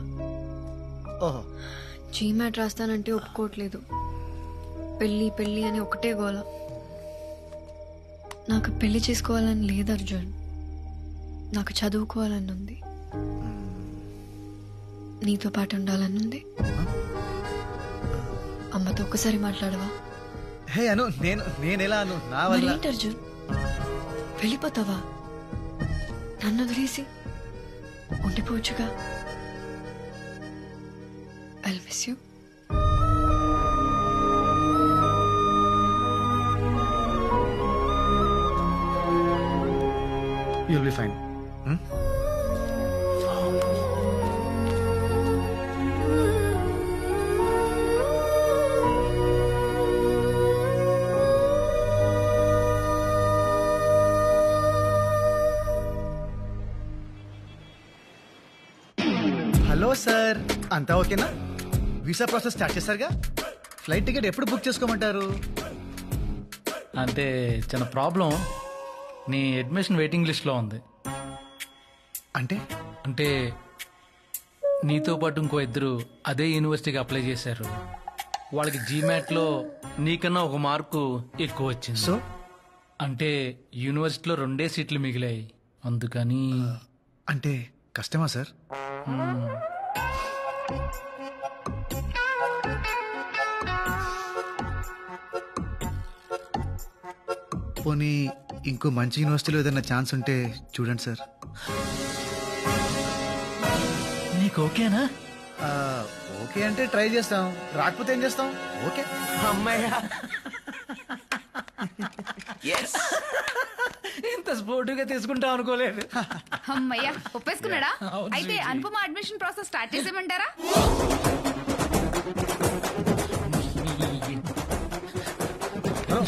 ఓహో. జీమాట్ రాస్తానంటే ఒప్పుకోవట్లేదు. పెళ్ళి పెళ్ళి అని ఒకటే గోల. నాకు పెళ్లి చేసుకోవాలని లేదు అర్జున్, నాకు చదువుకోవాలని ఉంది. నీతో పాటు ఉండాలని ఉంది. అమ్మతో ఒక్కసారి మాట్లాడవా? హే అను, నేనెలా అను? నా వల్ల. మరేంటి అర్జున్, వెళ్ళిపోతావా? నన్ను వదిలేసి ఉండిపోవచ్చుగా. I miss you. You'll be fine. Hello sir, అంతా ఓకేనా? వీసా ప్రాసెస్ స్టార్ట్ చేశారుగా? ఫ్లైట్ టికెట్ ఎప్పుడు బుక్ చేసుకోమంటారు? అంటే చిన్న ప్రాబ్లం, నీ అడ్మిషన్ వెయిటింగ్ లిస్ట్ లో ఉంది. అంటే నీతో పాటు ఇంకో ఇద్దరు అదే యూనివర్సిటీకి అప్లై చేశారు. వాళ్ళకి జీమాట్ లో నీకన్నా ఒక మార్కు ఎక్కువ వచ్చింది. సో అంటే యూనివర్సిటీలో 2 సీట్లు మిగిలాయి, అందుకని. అంటే కష్టమా సార్? పోనీ ఇంకో మంచి యూనివర్సిటీలో ఏదైనా ఛాన్స్ ఉంటే చూడండి సార్. నీకు ఓకేనా? ఓకే అంటే ట్రై చేస్తాం, రాకపోతే ఏం చేస్తాం? ఓకే. అమ్మాయ్యా, ఇంత స్పోర్టివ్గా తీసుకుంటాం అనుకోలేదు. అమ్మయ్యా, ఒప్పేసుకున్నాడా? అయితే అనుపమ అడ్మిషన్ ప్రాసెస్ స్టార్ట్ చేసేయమంటారా? Hello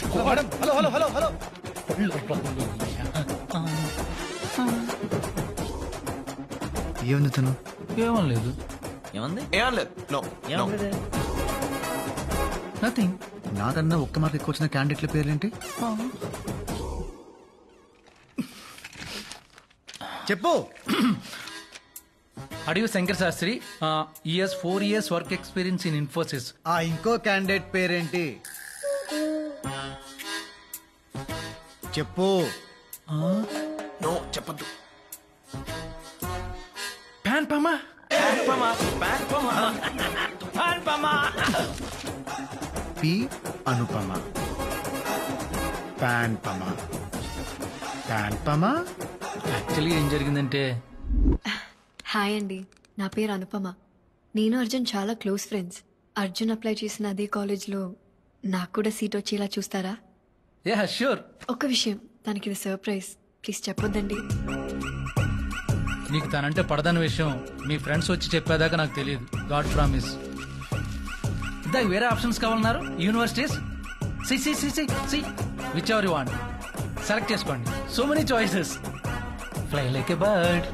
hello hello hello. ఏముంది తను? ఏమనలేదు. ఏమంది? ఏమనలేదు. No nothing. నాకన్నా ఒక్క మార్క్ ఎక్కువ వచ్చిన క్యాండిడేట్ల పేర్లేంటి? చెప్పు. అడియు శంకర్ శాస్త్రి, ఈఎస్ 4 years work experience in Infosys. ఆ ఇంకో క్యాండిడేట్ పేరేంటి? చెప్పు. నో చెప్పద్దు. ప్యాన్పమా. పి అనుపమ. ప్యాన్పమ. యాక్చువల్లీ ఏం జరిగిందంటే. హాయ్ అండి, నా పేరు అనుపమ. నేను అర్జున్ చాలా క్లోజ్ ఫ్రెండ్స్. అర్జున్ అప్లై చేసిన అదే కాలేజ్లో నాకు కూడా సీట్ వచ్చేలా చూస్తారా? Yeah sure. ఒక విషయం, తనకి ఇది సర్ప్రైజ్. ప్లీజ్ చెప్పొద్దండి. నీకు తనంటే పడదన్న విషయం మీ ఫ్రెండ్స్ వచ్చి చెప్పేదాకా నాకు తెలియదు. God promise. ఇందాక వేరే ఆప్షన్స్ కావాలన్నారు. Universities see whichever you want select చేసుకోండి. So many choices. Fly like a bird.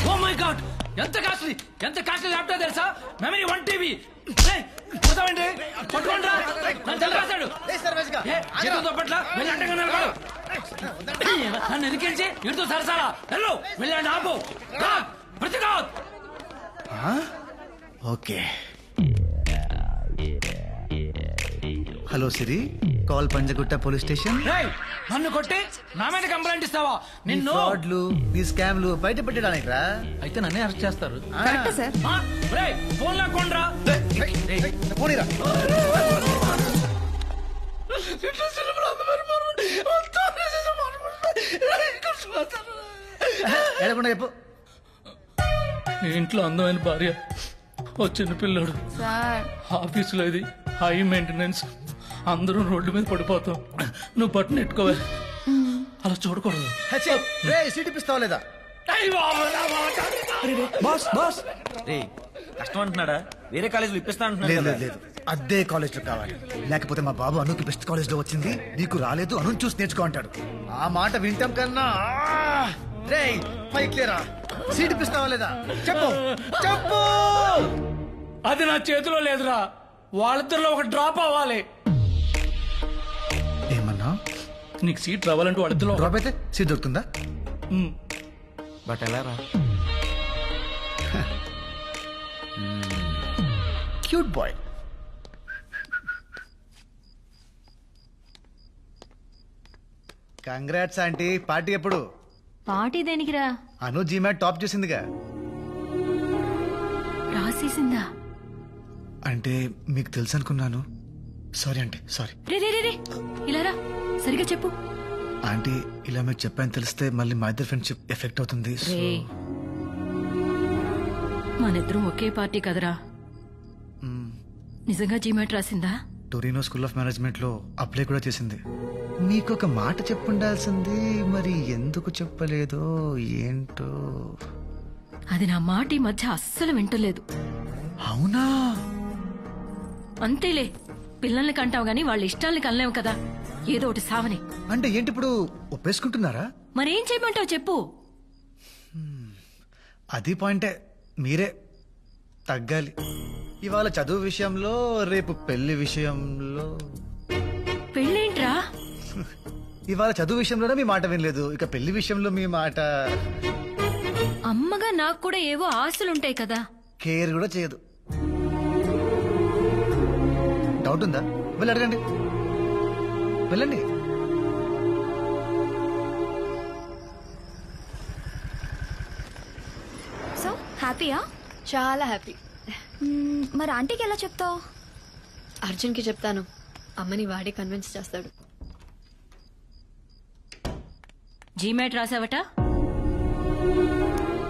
Oh my God, ఎంత కాస్ట్లీ ల్యాప్టాప్ తెలుసా? Memory 1 TB. పోతామండి, పట్టుకోండి రా. నన్ను తెలరాశాడు. చేతులతో పట్ల వెళ్ళి అంటగా నిలబడు. నన్ను ఎదిరించి ఇడుతూ సరసాలా వెళ్ళు. వెళ్ళండి, ఆపు. ప్రతిఘాత్. ఓకే. హలో సిరి, కాల్ పంజగుట్ట పోలీస్ స్టేషన్. నన్ను కొట్టి నా మీద కంప్లైంట్ ఇస్తావా? నిన్ను ఫ్రాడ్లు, నీ స్కామ్లు బయట పెట్టడానికి రా. అయితే నన్నే అరెస్ట్ చేస్తారు. ఫోన్ లాక్కోండ్రా. పోనీరా. ఏడకుండా చెప్పు. ఇంట్లో అందమైన భార్య, ఓ చిన్న పిల్లడు, సార్ ఆఫీసులో ఇది హై మెయింటెనెన్స్, అందరూ రోడ్డు మీద పడిపోతాం. నువ్వు బట్టను ఎట్టుకోవే, అలా చూడకూడదు. సీట్ ఇప్పిస్తావా లేదా? కష్టం అంటున్నాడా? వేరే కాలేజీలో ఇప్పిస్తా అంటున్నాడు. లేదు, అదే కాలేజ్ లో కావాలి. లేకపోతే మా బాబు అనుకి బెస్ట్ కాలేజ్ లో వచ్చింది, నీకు రాలేదు, అను చూసి నేర్చుకో అంటాడు. ఆ మాట వింటాం కన్నా పైకిలేరా. సీట్ ఇప్పిస్తావా లేదా? చెప్పు. అది నా చేతిలో లేదురా. వాళ్ళిద్దరిలో ఒక డ్రాప్ అవ్వాలి. ఏమన్నా? నీకు సీట్ రావాలంటే వాళ్ళిద్దరిలో డ్రాప్ అయితే సీట్ దొరుకుతుందా? బట్ ఎలా రా? Cute boy. Congrats aunty. Party ఎప్పుడు? పార్టీ దేనికిరా? అను జీమాట్ టాప్ చేసిందిగా. రాసేసిందా? అంటే మీకు తెలుసు అనుకున్నాను. Sorry aunty, sorry. రే ఇలా రా, సరిగా చెప్పు. ఆంటీ, ఇలా మీకు చెప్పాను తెలిస్తే మళ్ళీ మా ఇద్దరు ఫ్రెండ్షిప్ ఎఫెక్ట్ అవుతుంది. మనిద్దరం ఒకే పార్టీ కదరా. నిజంగా జీమాట్ రాసిందా? టొరినో స్కూల్ ఆఫ్ మేనేజ్మెంట్ లో అప్లై కూడా చేసింది. మీకు ఒక మాట చెప్పుండాల్సింది, మరి ఎందుకు చెప్పలేదో ఏంటో. అది నా మాట ఈ మధ్య అస్సలు వింటలేదు. అవునా? అంతేలే, పిల్లల్ని కంటావు గాని వాళ్ళ ఇష్టాల్ని కనలేవు కదా. ఏదో ఒకటి సావని. అంటే ఏంటి ఇప్పుడు ఒప్పేసుకుంటున్నారా? మరేం చేయమంటావు చెప్పు. అది పాయింటే, మీరే తగ్గాలి. ఇవాళ చదువు విషయంలో, రేపు పెళ్లి విషయంలో. పెళ్ళేంట్రా? ఇవాళ చదువు విషయంలోనే మీ మాట వినలేదు, ఇక పెళ్లి విషయంలో మీ మాట. అమ్మగా నాకు కూడా ఏవో ఆశలుంటాయి కదా. కేర్ కూడా చేయదు. డౌట్ ఉందా? వెళ్ళి అడగండి, వెళ్ళండి. సో హ్యాపీయా? చాలా హ్యాపీ. మరి ఆంటీకి ఎలా చెప్తావు? అర్జున్కి చెప్తాను, అమ్మని వాడే కన్విన్స్ చేస్తాడు. జీమాట్ రాసావట?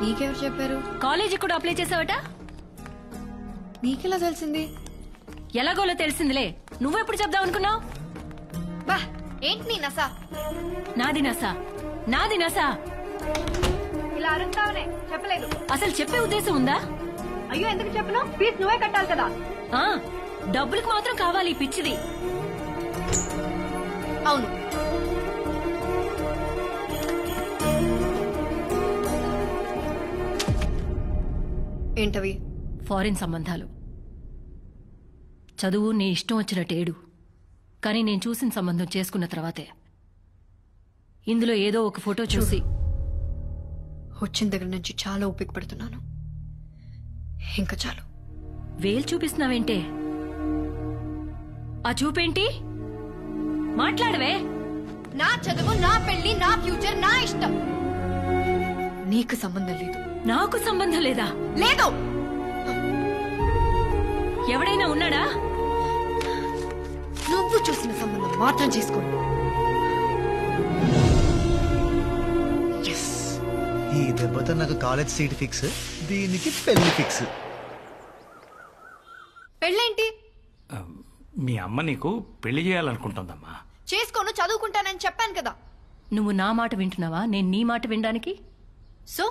నీకెవరు చెప్పారు? కాలేజీ కూడా అప్లై చేసావట? నీకెలా తెలిసింది? ఎలాగోలో తెలిసిందిలే. నువ్వెప్పుడు చెప్దాం అనుకున్నావు? బా, ఏంటి నీ నసా? నాది నసా. ఇలా అరుస్తావనే చెప్పలేదు. అసలు చెప్పే ఉద్దేశం ఉందా? అయ్యో, ఎందుకు చెప్పను? ఫీజు నువ్వే కట్టాలి కదా. డబ్బులకు మాత్రం కావాలి ఈ పిచ్చిది. అవును, ఏంటవి? ఫారిన్ సంబంధాలు. చదువు నీ ఇష్టం వచ్చినట్టేడు, కానీ నేను చూసిన సంబంధం చేసుకున్న తర్వాతే ఇందులో ఏదో ఒక ఫోటో చూసి వచ్చిన దగ్గర నుంచి చాలా ఓపిక పడుతున్నాను. ఇంకా చాలు. వేలు చూపిస్తున్నావేంటే? ఆ చూపేంటి? మాట్లాడవే. నా చదువు, నా పెళ్లి, నా ఫ్యూచర్, నా ఇష్టం. నీకు సంబంధం లేదు. నాకు సంబంధం లేదా? లేదు. ఎవడైనా ఉన్నాడా? నువ్వు చూసిన సంబంధం మాత్రం చేసుకోండి. ఈ దెబ్బతో నాకు కాలేజ్ సీట్ ఫిక్స్, దీనికి పెళ్లి ఫిక్స్. పెళ్ళేంటి? మీ అమ్మ నీకు పెళ్లి చేయాలనుకుంటుందమ్మా. చేసుకోను, చదువుకుంటానని చెప్పాను కదా. నువ్వు నా మాట వింటున్నావా, నేను నీ మాట వినడానికి? సో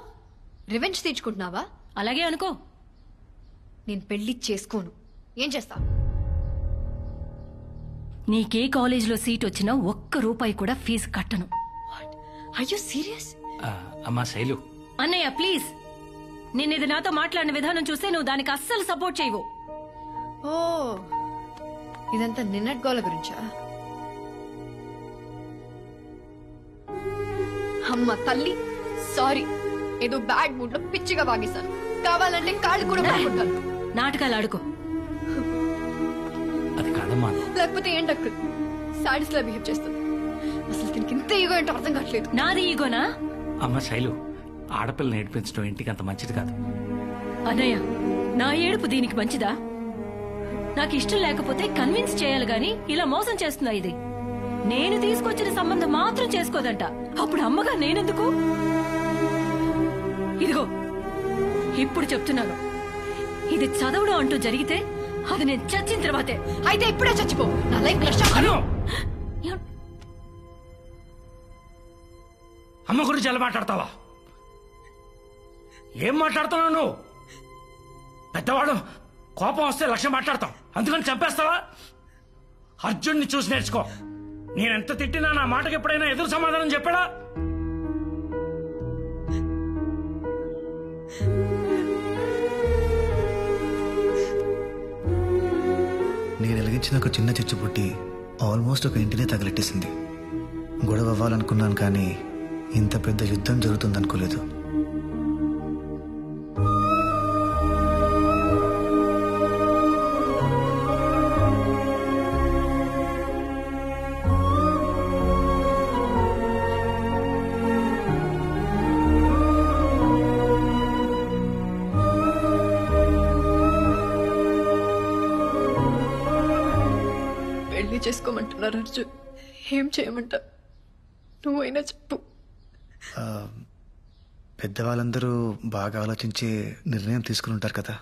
రివెంజ్ తీర్చుకుంటున్నావా? అలాగే అనుకో. నేను పెళ్లి చేసుకోను. ఏం చేస్తా? నీకే కాలేజీలో సీట్ వచ్చినా ₹1 కూడా ఫీజు కట్టను. Are you serious? అమ్మా శైలు, అన్నయ్య ప్లీజ్, నేనేది నాతో మాట్లాడిన విధానం చూస్తే నువ్వు దానికి అస్సలు సపోర్ట్ చేయవు. ఓ, ఇదంతా నిన్నటి గోల గురించా? అమ్మ తల్లి, సారీ, ఏదో బ్యాడ్ మూడ్ లో పిచ్చిగా వాగేశాను. కావాలంటే కాళ్ళు కూడా పట్టుకుంటాను. నాటకాలు ఆడుకో. అది కాదమ్మా. లేకపోతే ఏంటక్క సాడీస్ లా బిహేవ్ చేస్తుంది. అసలు దీనికి ఇంత ఈగో ఏంటో అర్థం కావట్లేదు. నాది ఈగోనా? అమ్మ శైలు, ఆడపిల్లని ఏడిపించడం ఇంటికి అంత మంచిది కాదు. అన్నయ్య, నా ఏడుపు దీనికి మంచిదా? నాకు ఇష్టం లేకపోతే కన్విన్స్ చేయాలి గాని ఇలా మోసం చేస్తుందా ఇది? నేను తీసుకొచ్చిన సంబంధం మాత్రం చేసుకోదంట. అప్పుడు అమ్మగా నేనెందుకు? ఇదిగో ఇప్పుడు చెప్తున్నాను, ఇది చదవడం అంటూ జరిగితే అది నేను చచ్చిన తర్వాతే. అయితే ఇప్పుడే చచ్చిపో. నా లైఫ్ అమ్మ గురించి ఎలా మాట్లాడతావా? ఏం మాట్లాడుతున్నావు నువ్వు? పెద్దవాడు కోపం వస్తే 1,00,000 మాట్లాడతావు, అందుకని చంపేస్తావా? అర్జున్ని చూసి నేర్చుకో. నేనెంత తిట్టినా నా మాటకి ఎప్పుడైనా ఎదురు సమాధానం చెప్పాడా? నేను వెలిగించిన ఒక చిన్న చిచ్చు పుట్టి ఆల్మోస్ట్ ఒక ఇంటినే తగలెట్టేసింది. గొడవ అవ్వాలనుకున్నాను, కానీ ఇంత పెద్ద యుద్ధం జరుగుతుందనుకోలేదు. పెళ్లి చేసుకోమంటున్నారు అర్జున్. ఏం చేయమంటా? నువ్వైనా చెప్పు. పెద్దవాళ్ళందరూ బాగా ఆలోచించి నిర్ణయం తీసుకుని ఉంటారు కదా.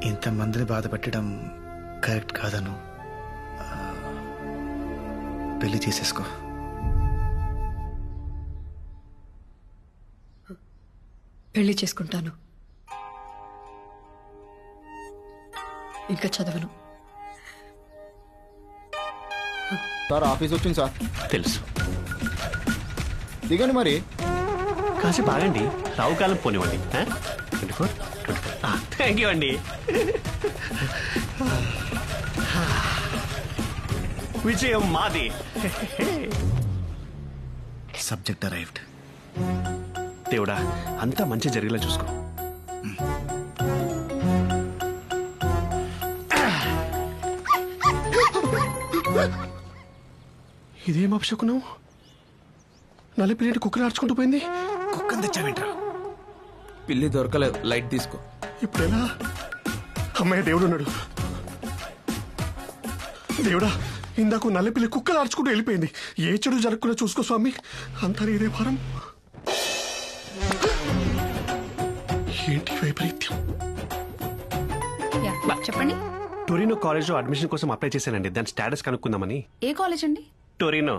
ఇంతమందిని బాధ పెట్టడం కరెక్ట్ కాదను. పెళ్లి చేసేసుకో. పెళ్లి చేసుకుంటాను. ఇంకా చదవను. సార్ ఆఫీస్ వచ్చింది సార్. తెలుసు. దిగండి మరి. కాసేపు ఆగండి, రావు కాలం పోనివ్వండి. 24 థ్యాంక్ యూ అండి. విజయం మాది. Subject arrived. దేవుడా, అంతా మంచి జరిగేలా చూసుకో. ఇదేం అపశకునం? నలిపిలేటి కుక్కలు ఆడుచుకుంటూ పోయింది. కుక్కను తెచ్చావేంట్రా? పిల్లి దొరకలేదు, లైట్ తీసుకో. ఇప్పుడు ఎలా? అమ్మాయి దేవుడు ఉన్నాడు. దేవుడా, ఇందాక నల్లపిల్లి కుక్కలు ఆడుచుకుంటూ వెళ్ళిపోయింది. ఏ చెడు జరగకుండా చూసుకో స్వామి. అంతా ఇదే భారం. ఏంటి వైపరీత్యం? చెప్పండి. టొరినో కాలేజ్ లో అడ్మిషన్ కోసం అప్లై చేశానండి. దాని స్టేటస్ కనుక్కుందామని. ఏ కాలేజ్ అండి? Torino.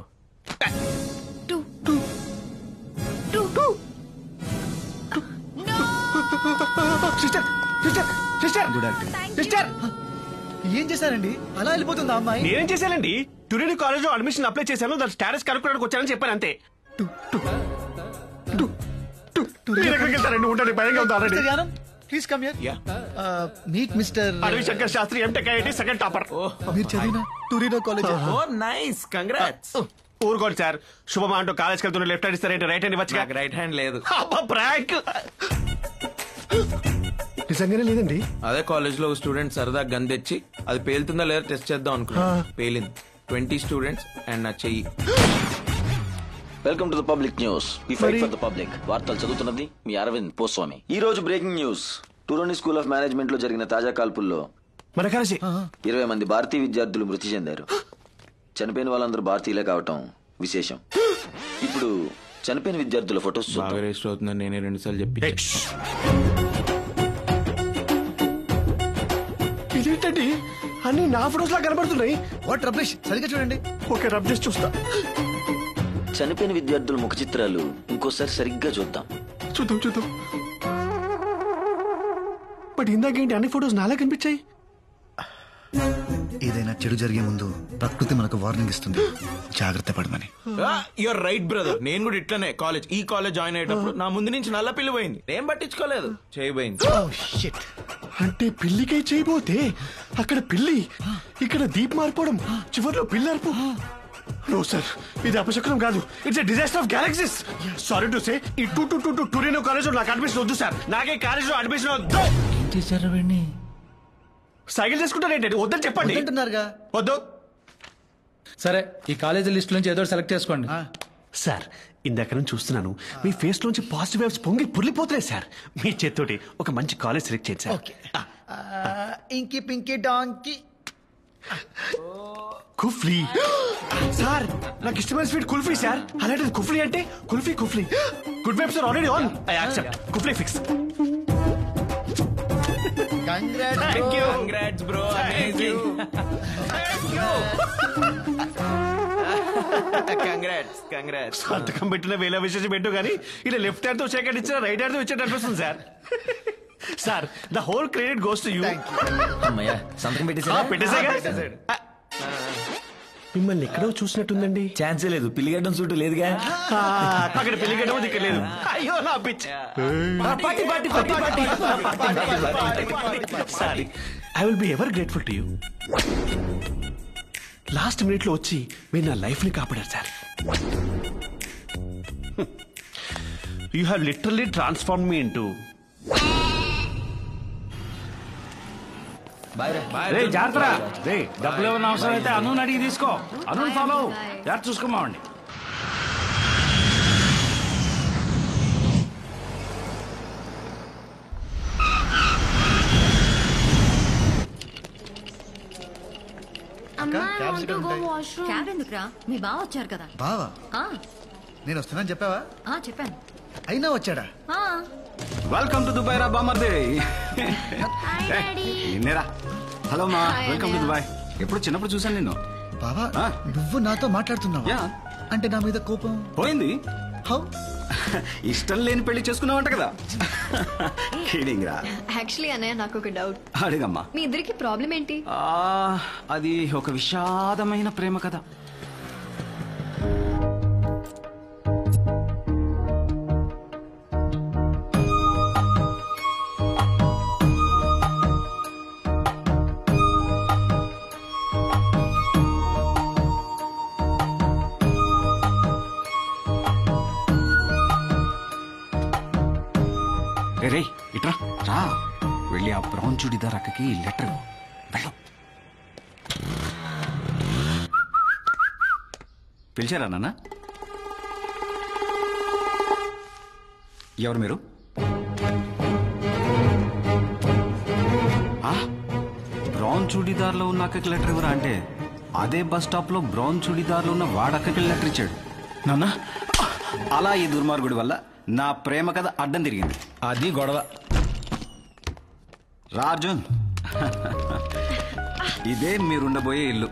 Sister sister sister good afternoon sister. ఏం చేశారండి? అలా వెళ్ళిపోతుందా అమ్మాయి? నేనేం చేశానండి? టొరినో కాలేజ్ లో అడ్మిషన్ అప్లై చేశాను. దాని స్టేటస్ కనుక్కోడానికి వచ్చానని చెప్పాను అంతే. ఎక్కడికి వెళ్తారండి? ఉండండి, భయంగా ఉంది already. Please come here. Meet mister Adavi Shankar Shastri, MTech IIT second topper. మీరు చదివిన Torino college. Oh nice, congrats. ఊరుకోండి సార్. శుభమా అంటూ కాలేజ్కి వెళ్తున్న లెఫ్ట్ హ్యాండ్ ఇస్తారేంటి? రైట్ హ్యాండ్ ఇవ్వచ్చు. రైట్ హ్యాండ్ లేదు. ప్రాంక్. నిజంగానే లేదండి. అదే కాలేజ్ లో స్టూడెంట్ సరదా గన్ తెచ్చి అది పేలుతుందా లేదా టెస్ట్ చేద్దాం అనుకున్నా. పేలింది. 20 స్టూడెంట్స్ అండ్ నా చెయ్యి. Welcome to the public news. We fight for the public. వార్తలు చదువుతున్నది మీ అరవింద్ పోస్వామి. ఈ రోజు breaking news. Torino school of management లో జరిగిన తాజా కాల్పుల్లో 20 మంది భారతీయ విద్యార్థులు మృతి చెందారు. చనిపోయిన వాళ్ళందరూ భారతీయులే కావటం విశేషం. ఇప్పుడు చనిపోయిన విద్యార్థుల ఫొటోస్ బాగా రిజిస్టర్ అవుతుందని నేనే 2 సార్లు చెప్పి. ఇదేంటండి? అన్ని నా ఫోటోస్ లా కనబడుతున్నాయి. వాట్ రబ్లిష్, సరిగ్గా చూడండి. ఓకే, రబ్ చేసి చూస్తా. చనిపోయిన విద్యార్థుల ముఖ చిత్రాలు ఇంకోసారి సరిగ్గా చూద్దాం. చూద్దాం. బట్ ఇందాకేంటి అన్ని ఫోటోస్ నాలా కనిపించాయి? ఏదైనా చెడు జరిగే ముందు ప్రకృతి మనకు వార్నింగ్ ఇస్తుంది, జాగ్రత్త పడమని. Your right brother. నేను కూడా ఇట్లనే ఈ కాలేజ్ జాయిన్ అయ్యేటప్పుడు నా ముందు నుంచి నల్ల పిల్లి పోయింది. ఏం పట్టించుకోలేదు, చేయబోయింది. అంటే పిల్లికై చేయబోతే అక్కడ పిల్లి, ఇక్కడ దీప్ మారిపోవడం, చివరిలో పిల్లి అరుపు. నో సార్, ఇది అపశకునం కాదు. It's a disaster of galaxies. Sorry to say, ఈ 222 టూరినో కాలేజ్ లో నాకు అడ్మిషన్ వద్దు సార్. నాకే కాలేజ్ లో అడ్మిషన్ వద్దు. సైకిల్ చేసుకుంటారేంటి? వద్దని చెప్పండి. వద్దు. సరే, ఈ కాలేజీ లిస్ట్ నుంచి ఏదో సెలెక్ట్ చేసుకోండి. సార్, ఇందాక నుంచి చూస్తున్నాను మీ ఫేస్ లోంచి పాజిటివ్ వైబ్స్ పొంగి పుర్లిపోతున్నాయి సార్. మీ చేత్తోటి ఒక మంచి కాలేజ్ సెలెక్ట్ చేయండి సార్. ఇంకి పింకి డాంకి కుఫ్లీ. సార్, నాకు ఇష్టమైన స్వీట్ కుల్ఫీ సార్. అలాంటిది కుఫ్లీ అంటే kulfi. Good vibes are already on. I accept. కుఫ్లీ fix. Congrats bro. Amazing. Congrats. సంతకం పెట్టిన వేల విశేషం పెట్టు కానీ ఇలా లెఫ్ట్ హ్యాండ్ తో షేక్ హ్యాండ్ ఇచ్చిన రైట్ హ్యాండ్ తో ఇచ్చేట అనిపిస్తుంది sir. Sir, the whole credit goes to you. అమ్మయ్య, సంతకం పెట్టేసాడు. మిమ్మల్ని ఎక్కడో చూసినట్టుందండి. ఛాన్సే లేదు, పిల్లిగడ్డం సూటు లేదుగా. అక్కడ పిల్లిగడ్డం ఇక్కడ లేదు. అయ్యో నా pitch. Sorry, I will be ever grateful to you. Last minute లో వచ్చి మీరు నా లైఫ్ ని కాపాడారు sir. You have literally transform me into. జాగ్రత్త. రే, డబ్బులు ఏమైనా అవసరం అయితే అను అడిగి తీసుకో. అను ఫాలో జాగ్రత్త చూసుకోమావండి. క్యాబ్ ఎందుకురా? మీ బావ వచ్చారు కదా. బావా? ఆ, నేను వస్తున్నాను చెప్పావా? చెప్పాను. అయినా వచ్చాడా? వెల్కమ్ టు దుబాయ్ రా బామర్దే. నిన్నేరా. హలో మా, వెల్కమ్ టు దుబాయ్. ఎప్పుడు చిన్నప్పుడు చూసాను నిన్ను. బావా, నువ్వు నాతో మాట్లాడుతున్నావా? అంటే నా మీద కోపం పోయింది. హౌ? ఇష్టం లేని పెళ్లి చేసుకున్నావంట కదా. కిడింగ్ రా. యాక్చువల్లీ అన్నయ్య, నాకు ఒక డౌట్. అడిగమ్మా. మీ ఇద్దరికి ప్రాబ్లం ఏంటి? అది ఒక విషాదమైన ప్రేమ కథ. రే ఇట్రా రా, వెళ్ళి ఆ బ్రౌన్ చుడిదార్ అక్కకి లెటర్ వెళ్ళు. పిలిచారా నాన్న? ఎవరు మీరు? బ్రౌన్ చుడిదార్లో ఉన్న అక్కకి లెటర్ ఎవరా అంటే, అదే బస్ స్టాప్ లో బ్రౌన్ చుడిదార్లో ఉన్న వాడక్కకి లెటర్ ఇచ్చాడు. నాన్న, అలా ఈ దుర్మార్గుడి వల్ల నా ప్రేమ కథ అడ్డం తిరిగింది. అది గొడవ. రాజన్, ఇదే మీరుండబోయే ఇల్లు.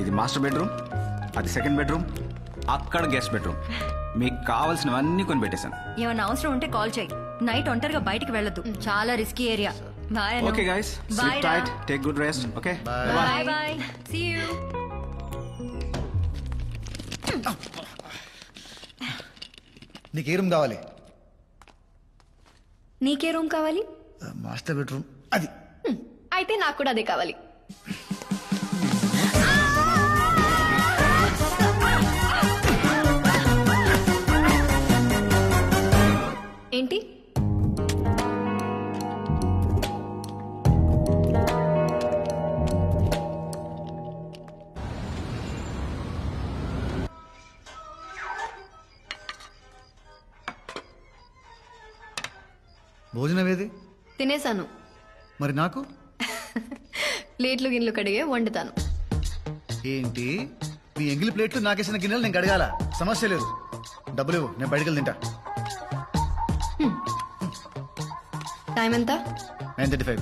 ఇది మాస్టర్ బెడ్రూమ్, అది సెకండ్ బెడ్రూమ్, అక్కడ గెస్ట్ బెడ్రూమ్. మీకు కావాల్సినవన్నీ కొని పెట్టేశాను. ఏమైనా అవసరం ఉంటే కాల్ చేయి. నైట్ ఒంటరిగా బయటికి వెళ్ళొద్దు, చాలా risky area. Bye. Okay guys, sleep tight, take good rest. Okay, bye bye, see you. నీకే రూమ్ కావాలి? నీకే రూమ్ కావాలి? Master bedroom. అది అయితే నాకు కూడా అదే కావాలి. ఏంటి? భోజనం ఏది? తినేసాను. మరి నాకు? ప్లేట్లు గిన్నెలు కడిగే వండుతాను. ఏంటి, నీ ఎంగిలి ప్లేట్లు నాకేసిన గిన్నెలు నేను కడగాల? సమస్య లేదు, డబ్బులు ఇవ్వు, నేను బయటకు తింటా. టైం ఎంత? 9:35.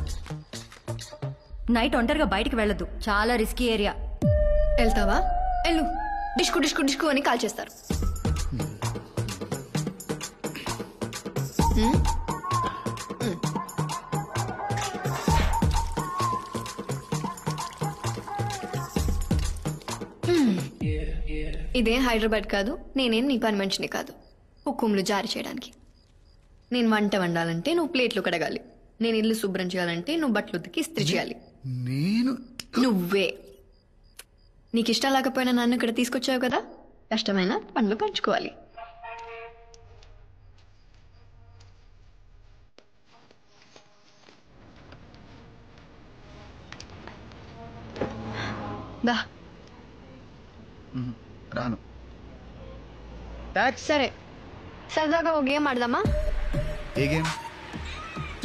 నైట్ ఒంటరిగా బయటికి వెళ్ళొద్దు, చాలా రిస్కీ ఏరియా. వెళ్తావా? వెళ్ళు. డిష్కు డిష్కు డిష్కు అని కాల్ చేస్తారు. ఇదేం హైదరాబాద్ కాదు, నేనేం నీ పని మనిషిని కాదు హుకుములు జారీ చేయడానికి. నేను వంట వండాలంటే నువ్వు ప్లేట్లు కడగాలి, నేను ఇల్లు శుభ్రం చేయాలంటే నువ్వు బట్టలు ఉతికి ఇస్త్రీ చేయాలి. నువ్వే నీకు ఇష్టం లేకపోయినా నన్ను ఇక్కడ తీసుకొచ్చావు కదా, కష్టమైన పనులు పంచుకోవాలి. దా రాను. సరే, సరదాగా ఒక గేమ్ ఆడదామా? ఏ గేమ్?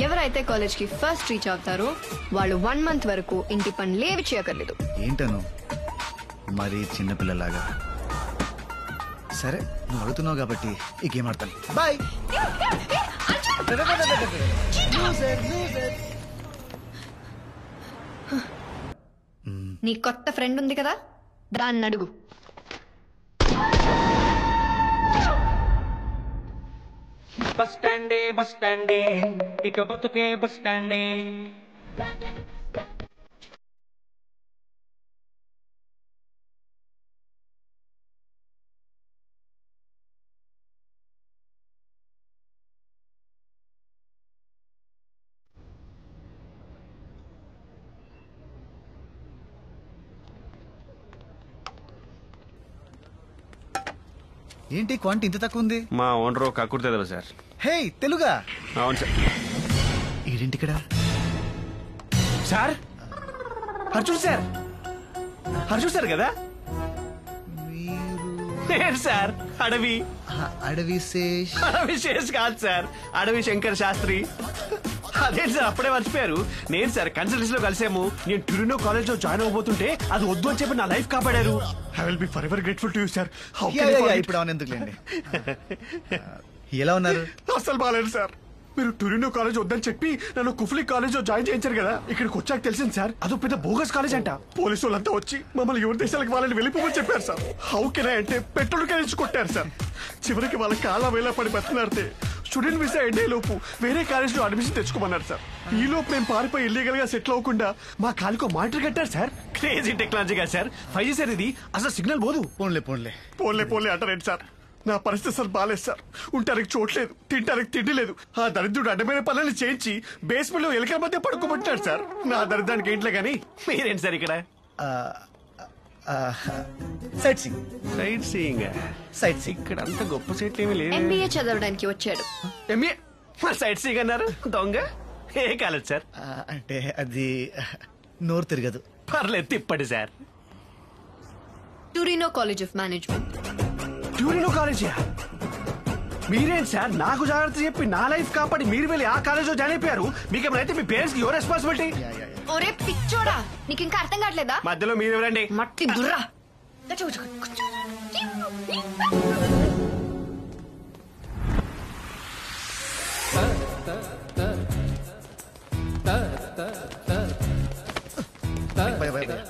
ఎవరైతే కాలేజ్కి ఫస్ట్ రీచ్ అవుతారో వాళ్ళు 1 month వరకు ఇంటి పనులు ఏవి చేయక్కర్లేదు. ఏంటను మరి చిన్నపిల్లలాగా? సరే, నువ్వు అడుగుతున్నావు కాబట్టి ఈ గేమ్ ఆడతాను. బాయ్. నీ కొత్త ఫ్రెండ్ ఉంది కదా, దాన్ని అడుగు. బస్ స్టాండే ఇక బతుకే బస్ స్టాండే. ఏంటి క్వాంటిటీ ఇంత తక్కువ ఉంది? మా ఓనర్ కక్కుర్తుంది సార్. హే, తెలుగా? అవును సార్. ఏంటిక్కడ సార్? హర్షుడు సార్, హర్షుడు సార్ కదా? నేను సార్ అడవి శేష్. అడవి శేష్ కాదు సార్, అడవి శంకర్ శాస్త్రి. అదేంటి సార్ అప్పుడే మర్చిపోయారు? నేను సార్ కన్సల్టెన్సీ లో కలిసాము. నేను ట్యూరినో కాలేజ్ లో జాయిన్ అవ్వబోతుంటే అది వద్దు అని చెప్పి నా లైఫ్ కాపాడారు. I will be for ever grateful to you sir. ఇప్పుడు అవును ఎందుకులేండి. ఎలా ఉన్నారు? అసలు బాగాలేదు సార్. మీరు టూరినో కాలేజ్ వద్దని చెప్పి నన్ను కుఫ్లీ కాలేజ్ లో జాయిన్ చేయించారు కదా. ఇక్కడికి వచ్చాక తెలిసింది సార్, అదో పెద్ద బోగస్ కాలేజ్ అంట. పోలీసు వాళ్ళంతా వచ్చి మమ్మల్ని ఎవరి దేశాలకు వాళ్ళని వెళ్ళిపోమని చెప్పారు సార్. హౌ కెన్ ఐ అంటే పెట్రోల్ కలిసి కొట్టారు సార్. చివరికి వాళ్ళ కాళ్ళ వేళ పడి బతికినాడితే స్టూడెంట్ వీసా ఎండే లోపు వేరే కాలేజ్ లో అడ్మిషన్ తెచ్చుకోమన్నారు సార్. ఈ లోపు మేము పారిపోయి ఇల్లీగల్ గా సెటిల్ అవ్వకుండా మా కాలుకో మానిటర్ కట్టారు సార్. క్రేజీ టెక్నాలజీ కదా సార్. 5G సార్ ఇది. అసలు సిగ్నల్ పోదు. పోన్లే అంటారేంటి సార్? నా పరిస్థితి అసలు బాలేదు సార్. ఉండటానికి చోట్లేదు, తినడానికి తిండి లేదు. ఆ దరిద్రుడు అడ్డమైన పనులు చేయించి బేస్మెంట్ లో ఎలుకల మధ్య పడుకోబట్టాడు సార్. నా దరిద్రానికి ఏంట్లో గానీ మీరేంటి సార్ ఇక్కడ? Sight seeing. ఇక్కడ అంత గొప్ప సైట్ ఏమీ లేదు. MBA చదవడానికి వచ్చాడు. MBA సైట్ సీయింగ్ అన్నారు? దొంగ. ఏ కాలేజ్ సార్? అంటే అది నోరు తిరగదు. పర్లేదు తిప్పండి sir. Torino college of management. Torino college? మీరేంటి సార్ నాకు జాగ్రత్త చెప్పి నా లైఫ్ కాపాడి మీరు వెళ్ళి ఆ కాలేజ్ లో జాయిన్ అయిపోయారు. మీకేమైతే మీ పేరెంట్స్ కి యువర్ రెస్పాన్సిబిలిటీ. ఒరే పిచ్చోడా, నీకు ఇంకా అర్థం కావట్లేదా? మధ్యలో మీరు ఎవరండి? మట్టి బుర్రా.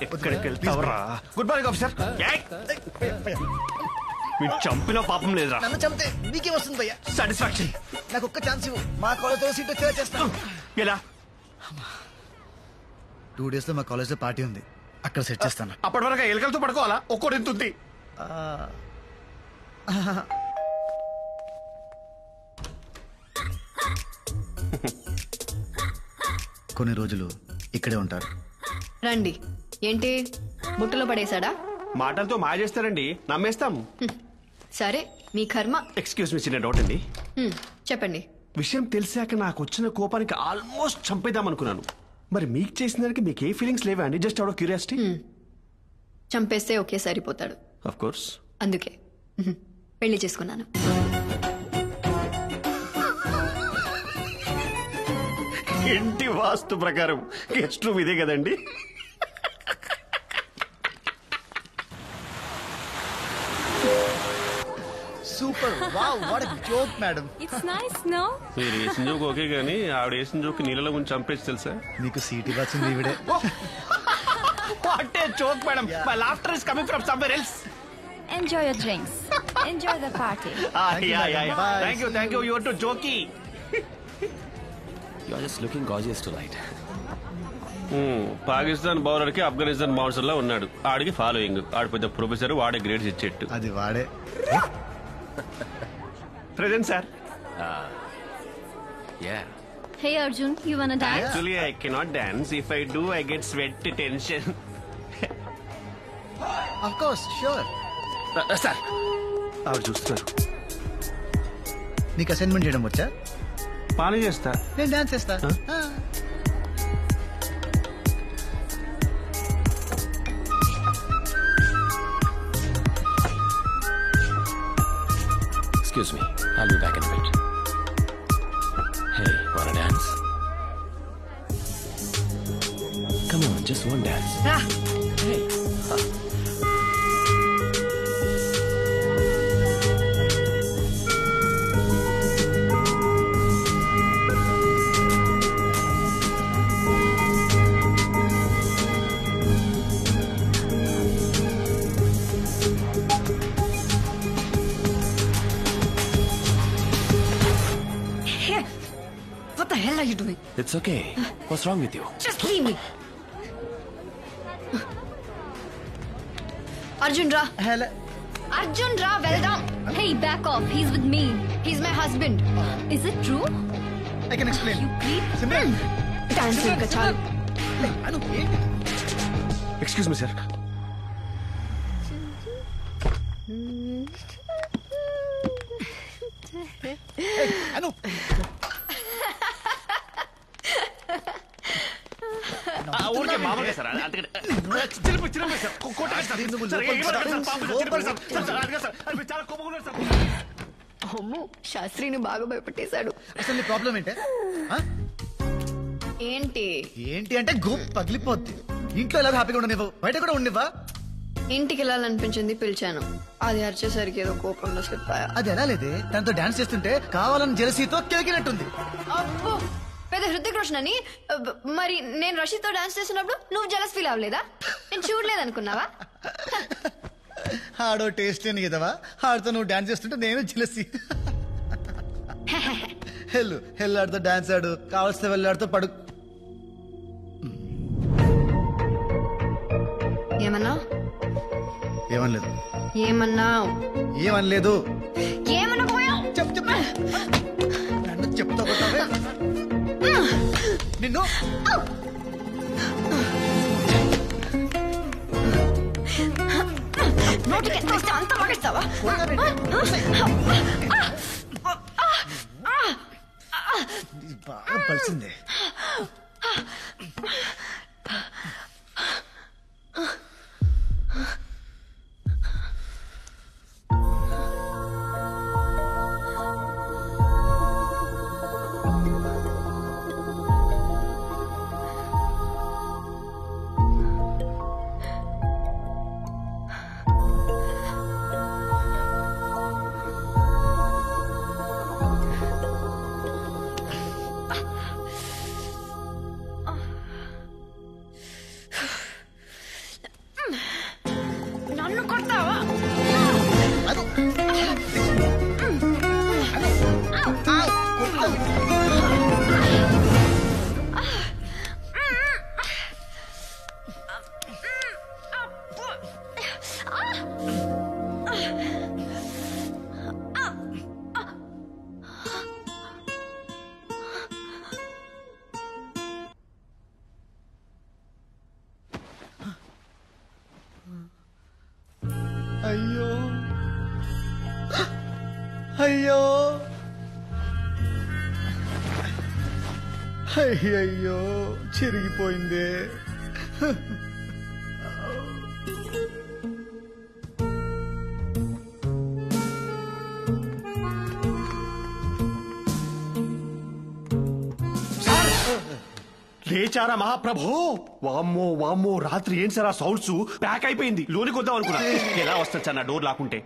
ఎక్కడికి వెళ్తావరా? Good morning officer. మీరు చంపిన పాపం లేదురా. నన్ను చంపితే నీకేం వస్తుంది భయ్యా? సాటిస్ఫాక్షన్. నాకు ఒక్క ఛాన్స్ ఇవ్వు, మా కాలేజ్ సీట్ వచ్చేలా చేస్తాను. ఎలా? 2 days లో మా కాలేజ్ లో పార్టీ ఉంది, అక్కడ సెట్ చేస్తాను. అప్పటి వరకు ఎలుకలతో పడుకోవాలా? ఒక్కోటి ఎంత ఉంది? కొన్ని రోజులు ఇక్కడే ఉంటారు. రండి. ఏంటి బుట్టలో పడేశాడా? మాటలతో మాయ చేస్తారండి, నమ్మేస్తాం. సరే, మీ కర్మ. ఎక్స్క్యూజ్ మీ, చిన్న డౌట్ అండి. చెప్పండి. విషయం తెలిసాక నాకు వచ్చిన కోపానికి ఆల్మోస్ట్ చంపేద్దాం అనుకున్నాను. మరి మీకు చేసిన దానికి మీకు ఏ ఫీలింగ్స్ లేవా అండి? Just out of curiosity. చంపేస్తే ఒకే సరిపోతాడు. Of course. అందుకే పెళ్లి చేసుకున్నాను. ఇంటి వాస్తు ప్రకారం గెస్ట్ రూమ్ ఇదే కదండి? Super super wow what a joke madam. It's nice no. మీరు వేసిన జోక్ ఓకే గానీ ఆవిడ వేసిన జోక్ నీళ్ళలో ముంచి చంపేసి తెలుసా? మీకు సీటీ వచ్చింది ఈవిడే. What a joke madam. My laughter is coming from somewhere else. Enjoy your drinks. Enjoy the party. Thank you you are too jokey. You are just looking gorgeous tonight. Pakistan bowler కి Afghanistan bouncer లా ఉన్నాడు. ఆడికి following. ఆడు పెద్ద professor, వాడే grades ఇచ్చేట్టు. అది వాడే. Present sir. Yeah. Hey Arjun, you wanna dance? Actually, I cannot dance. If I do, I get sweat tension. Of course, sure. Sir ఆవిడ చూస్తున్నారు. నీకు అసైన్మెంట్ చేయడం వచ్చా? పాలు చేస్తా. నేను డాన్స్ చేస్తా. Excuse me. I'll be back in a bit. Hey, wanna dance? Come on, just one dance. Hey. What the hell are you doing? It's okay. What's wrong with you? Just leave me. Arjun Ra. Hello. Arjun Ra, well done. Hey, back off. He's with me. He's my husband. Is it true? I can explain. You creep. Simran. Dance ka chalu. Anu, Excuse me, sir. Hey, Anu. ఊరికే మామూలుగా sir. చిలిపి sir. చాలా కోపంగా sir. అమ్మో, శాస్త్రిని బాగా భయపెట్టేశాడు. అసలు నీ problem ఏంటే? ఏంటి ఏంటి అంటే గోప్ పగిలిపోద్ది. ఇంట్లో ఎలా హ్యాపీగా ఉండనివ్వవు, బయట కూడా ఉండనివ్వా? ఇంటికి వెళ్ళాలనిపించింది, పిలిచాను. అది అరిచేసరికి ఏదో కోపంలో స్లిప్ అయ్యా. అది ఎలా లేదే, తనతో డాన్స్ చేస్తుంటే కావాలని జెలసీతో కెలికినట్టుంది. అబ్బో, పెద్ద హృతిక్ రోషన్ అని. మరి నేను రషీద్తో డాన్స్ చేస్తున్నప్పుడు నువ్వు జలస్ ఫీల్ అవ్వలేదా? నేను చూడలేదనుకున్నావా? ఆడో టేస్ట్ అని కదవా, ఆడితో నువ్వు డాన్స్ చేస్తుంటే నేను జెలసీ. హెల్ ఆడితో డాన్స్ ఆడు, కావాల్సిన వెళ్ళాడితో పడు. ఏమన్నా? ఏమనలేదు. ఏమన్నావు? ఏమనలేదు. ఏమన్నా పోయావు? చెప్పు. నన్ను చెప్తా కొట్టావే నిన్ను. నోటికి ఎంత వస్తే అంత మాట్లాడతావా? బాగా పలిసిందే. నన్ను కొడతావా? అయ్యో అయ్యో అయ్యయ్యో, చిరిగిపోయిందే. లేచారా మహాప్రభో? వామ్మో వామ్మో, రాత్రి ఏం సార్ ఆ సౌండ్స్? ప్యాక్ అయిపోయింది, లోనికి వద్దాం అనుకున్నా. ఎలా వస్తుంది సార్ నా డోర్ లాక్కుంటే?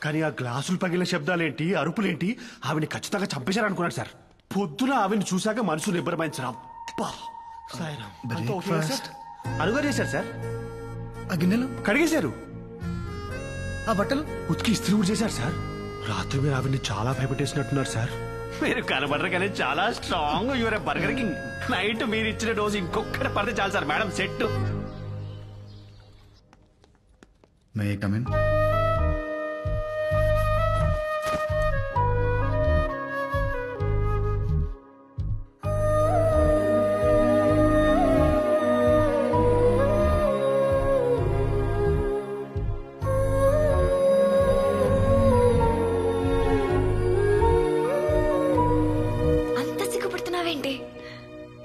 కానీ ఆ గ్లాసులు పగిలిన శబ్దాలేంటి అరుపులేంటి ఆవిని ఖచ్చితంగా చంపేశారనుకున్నాడు సార్. పొద్దున ఆవిని చూశాక మనసు నిబ్బరమైంది. అనుగా చేశారు సార్. ఆ గిన్నెలు కడిగేశారు, ఆ బట్టలు ఉతికి ఇస్త్రీ కూడా చేశారు సార్. రాత్రి మీరు ఆవిని చాలా భయపెట్టేసినట్టున్నారు సార్. మీరు కనబడరు కానీ చాలా strong your Burger King. Night మీరు ఇచ్చిన డోసు ఇంకొకటి పడితే చాలు sir. Madam set. May I come in?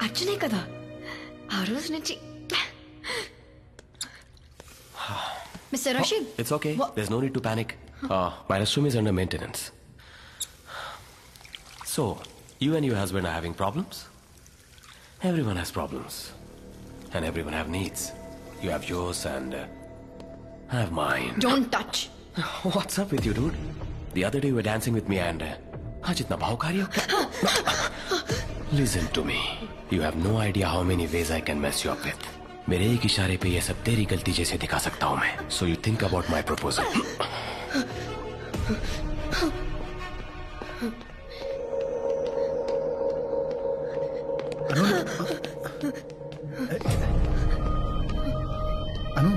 అర్జునే కదా ఆ రోజు నుంచి. Mister Rashid, It's okay. There's no need to panic. My restroom is under maintenance. So, you and your husband are having problems? Everyone has problems. And everyone have needs. You have yours and I have mine. Don't touch. What's up with you, dude? The other day you were dancing with me and आज इतना भावकारी हो क्या? Listen to me. You have no idea how many ways I can mess you up with. मेरे एक इशारे पे ये सब तेरी गलती जैसे दिखा सकता हूँ मैं. So you think about my proposal. అను,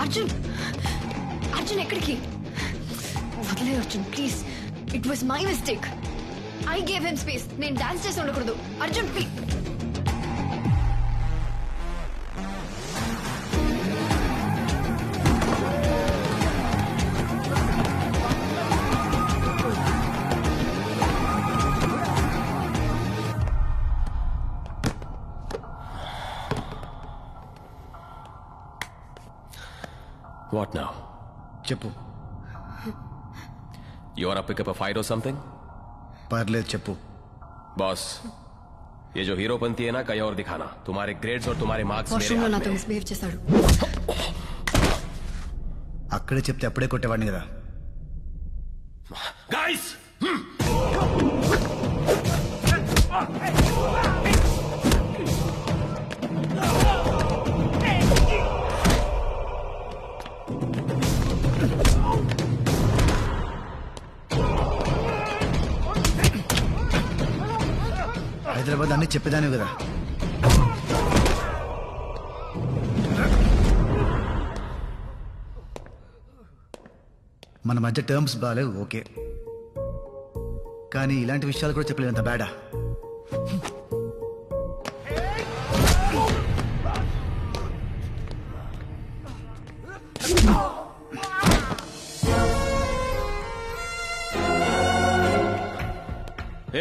అర్జున్, అర్జున్ ఎక్కడికి? వదిలే Arjun please. It was my mistake. I gave him space. నేను డాన్స్ చేసి ఉండకూడదు. అర్జున్ ప్లీజ్. What now? చెప్పు. You wanna pick up a fight or something? పర్లేదు చెప్పు. बॉस, ये जो हीरोपंती है ना कहीं और दिखाना. तुम्हारे ग्रेड्स और तुम्हारे मार्क्स मेरे వాష్రూమ్ లో हाथ నాతో में. మిస్బిహేవ్ చేశాడు. అక్కడే చెప్తే అప్పుడే కొట్టేవాడిని కదా. Guys! హైదరాబాద్ అన్ని చెప్పేదాన్ని కదా. మన మధ్య టర్మ్స్ బాగాలేవు ఓకే, కానీ ఇలాంటి విషయాలు కూడా చెప్పలేనంత బ్యాడా.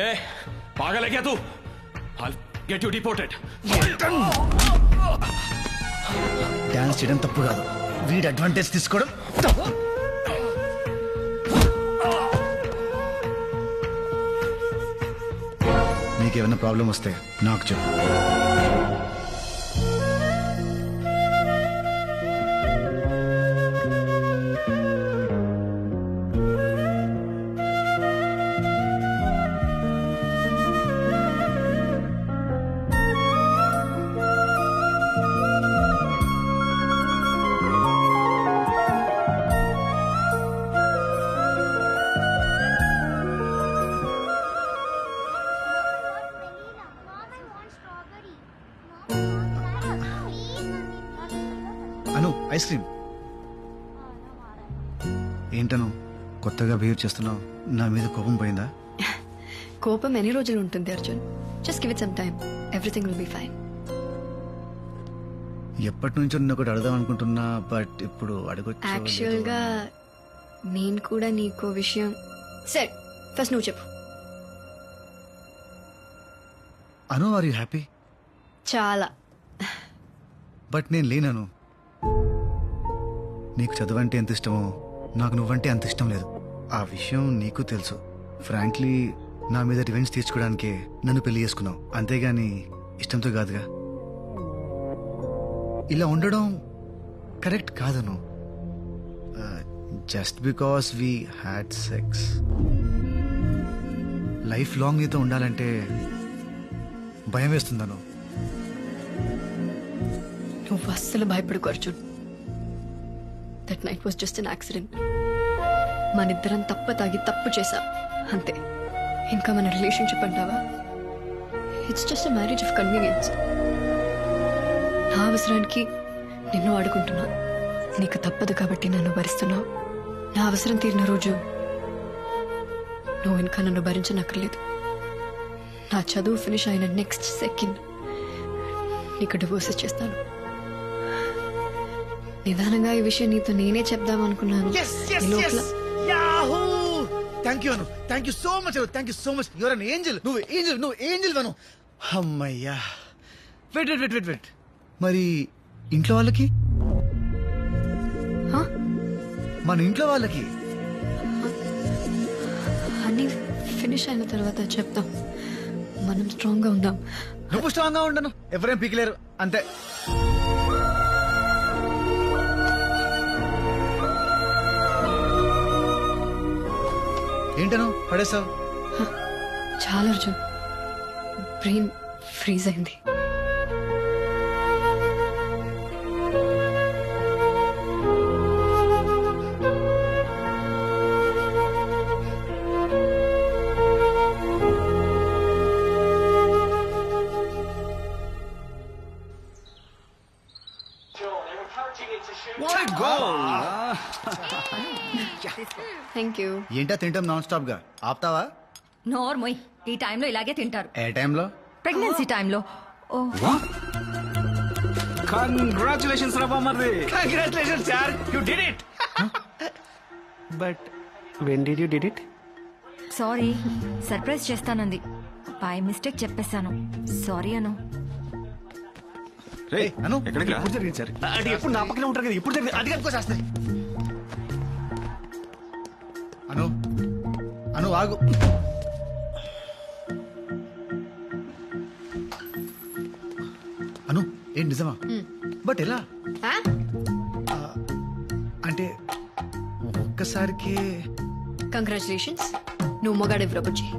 ए, पागल है क्या तू? I'll get you deported. Dance చేయడం తప్పు కాదు, వీడి అడ్వాంటేజ్ తీసుకోవడం తప్పు. నీకేమైనా ప్రాబ్లం వస్తే నాకు చెప్పు. అను, ఐస్ క్రీమ్. ఏంటను కొత్తగా బిహేవ్ చేస్తున్నావు? నా మీద కోపం పోయిందా? కోపం ఎన్ని రోజులు ఉంటుంది Arjun? Just give it some time. Everything will be fine. ఎప్పటి నుంచో నిన్ను ఒకటి అడదాం అనుకుంటున్నా, బట్ ఇప్పుడు అడగొచ్చు. యాక్చువల్ గా నేను కూడా నీకో విషయం. సరే ఫస్ట్ నువ్వు చెప్పు. అను, ఆర్ యూ హ్యాపీ? చాలా. బట్ నేను లేనను. నీకు చదువు అంటే ఎంత ఇష్టమో నాకు నువ్వంటే అంత ఇష్టం లేదు. ఆ విషయం నీకు తెలుసు. ఫ్రాంక్లీ నా మీద రివెంజ్ తీర్చుకోవడానికే నన్ను పెళ్లి చేసుకున్నావు, అంతేగాని ఇష్టంతో కాదుగా. ఇలా ఉండడం కరెక్ట్ కాదను. Just because we had sex. Life long నీతో ఉండాలంటే భయం వేస్తుందను. నువ్వు అస్సలు భయపడుకో Arjun. That night was just an accident. మనిద్దరం తాగి తప్పు చేశాం అంతే. ఇంకా మన రిలేషన్షిప్ అంటావా? It's just a marriage of convenience. నా అవసరానికి నిన్ను వాడుకుంటున్నా, నీకు తప్పదు కాబట్టి నన్ను భరిస్తున్నావు. నా అవసరం తీరిన రోజు నువ్వు ఇంకా నన్ను భరించనక్కర్లేదు. నా చదువు ఫినిష్ అయిన నెక్స్ట్ సెకండ్ నీకు డివోర్స్ ఇచ్చేస్తాను. నిదానంగా ఈ విషయం నీతో నేనే చెప్దామనుకున్నాను. Thank you Anu, thank you so much, thank you so much. You're an angel. నువ్వు ఏంజల్ వను. అమ్మయ్యా. వెయిట్. మరి ఇంట్లో వాళ్ళకి, మన ఇంట్లో వాళ్ళకి అన్ని ఫినిష్ అయిన తర్వాత చెప్తాం. మనం స్ట్రాంగ్ గా ఉందాం. నువ్వు స్ట్రాంగ్ గా ఉండను, ఎవరేం పీకలేరు అంతే. ఏంటను పడేసావు? చాలా అర్జున్, బ్రెయిన్ ఫ్రీజ్ అయింది. Thank you. ఏంటా తింటాం నాన్ స్టాప్ గా? ఆపుతావా? నోర్మోయ్, ఈ టైంలో ఇలాగే తింటారు. ఏ టైంలో? ప్రెగ్నెన్సీ టైంలో. కంగ్రాచులేషన్స్ రా బామ్మర్ది. కంగ్రాచులేషన్స్ యార్, you did it. But when did you did it? Sorry, surprise చేస్తానంది. బై మిస్టేక్ చెప్పేశాను. సారీ అను. రే అను, ఎక్కడికి రా? ఎప్పుడు జరిగింది సార్? అది ఎప్పుడు నా పక్కనే ఉంటారు కదా, ఎప్పుడు జరిగింది? అది కనుకోసేస్తాయి. అను ఆగు. అను ఏంటి నిజమా? బట్ ఎలా? అంటే ఒక్కసారికి. కంగ్రాచులేషన్స్, నువ్వు మొగాడే ప్రపోజ్ చేయి.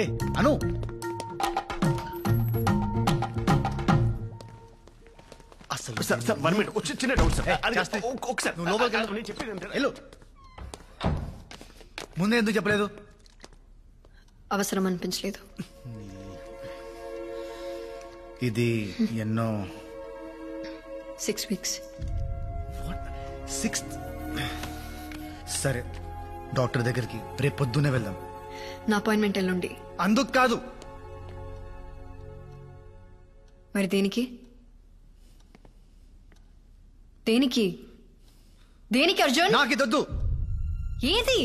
ఏ అను, అసలు సార్ 1 minute, వచ్చి చిన్న డౌట్ సార్. ఒకసారి నువ్వు లోపలికి వెళ్ళు. ముందే ఎందుకు చెప్పలేదు? అవసరం అనిపించలేదు. ఇది ఎన్నో 6 weeks. 6th. సరే, డాక్టర్ దగ్గరికి రేపు పొద్దున్నే వెళ్దాం. నా అపాయింట్మెంట్ ఎల్లుండి. అందుకు కాదు. మరి దేనికి? దేనికి దేనికి అర్జున్? నాకు ఇదొద్దు. ఏది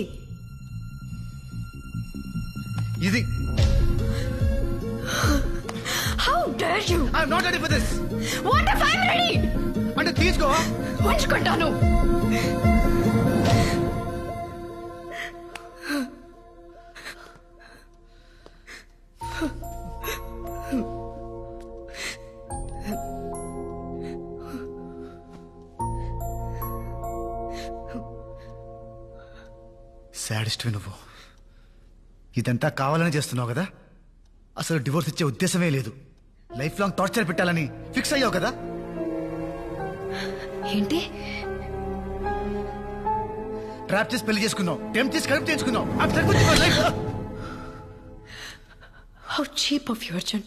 ఇది? How dare you? I'm not ready for this. What if I'm ready? అంటే తీసుకో. ఉంచుకుంటాను. సాడిస్ట్వి నువ్వు. ఇదంతా కావాలని చేస్తున్నావు కదా? అసలు డివోర్స్ ఇచ్చే ఉద్దేశమే లేదు. లైఫ్ లాంగ్ టార్చర్ పెట్టాలని ఫిక్స్ అయ్యావు కదా? ఏంటి? ట్రాప్ చేసి పెళ్లి చేసుకున్నావు, టెంప్ట్ చేసి కడుపు చేసుకున్నావు. How cheap of you Arjun.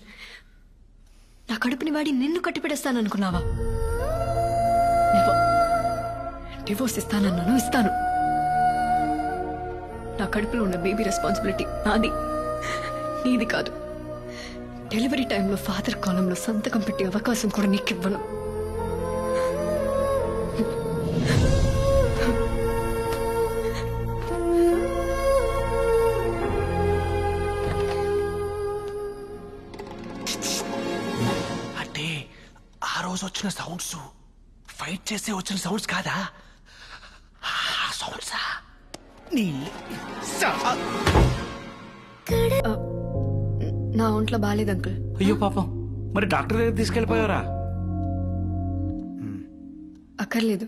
నా కడుపుని వాడి నిన్ను కట్టిపెడేస్తాననుకున్నావా? డివోర్స్ ఇస్తానన్నాను, ఇస్తాను. నా కడుపులో ఉన్న బేబీ రెస్పాన్సిబిలిటీ నాది, నీది కాదు. డెలివరీ టైంలో ఫాదర్ కాలంలో సంతకం పెట్టే అవకాశం కూడా నీకివ్వను. అంటే ఆ రోజు వచ్చిన సౌండ్స్ ఫైట్ చేసే వచ్చిన సౌండ్స్ కాదా? సౌండ్సా? నా ఒంట్లో బాగాలేదు అంకుల్. అయ్యో పాపం, మరి డాక్టర్ దగ్గర తీసుకెళ్ళిపోయావరా? అక్కర్లేదు,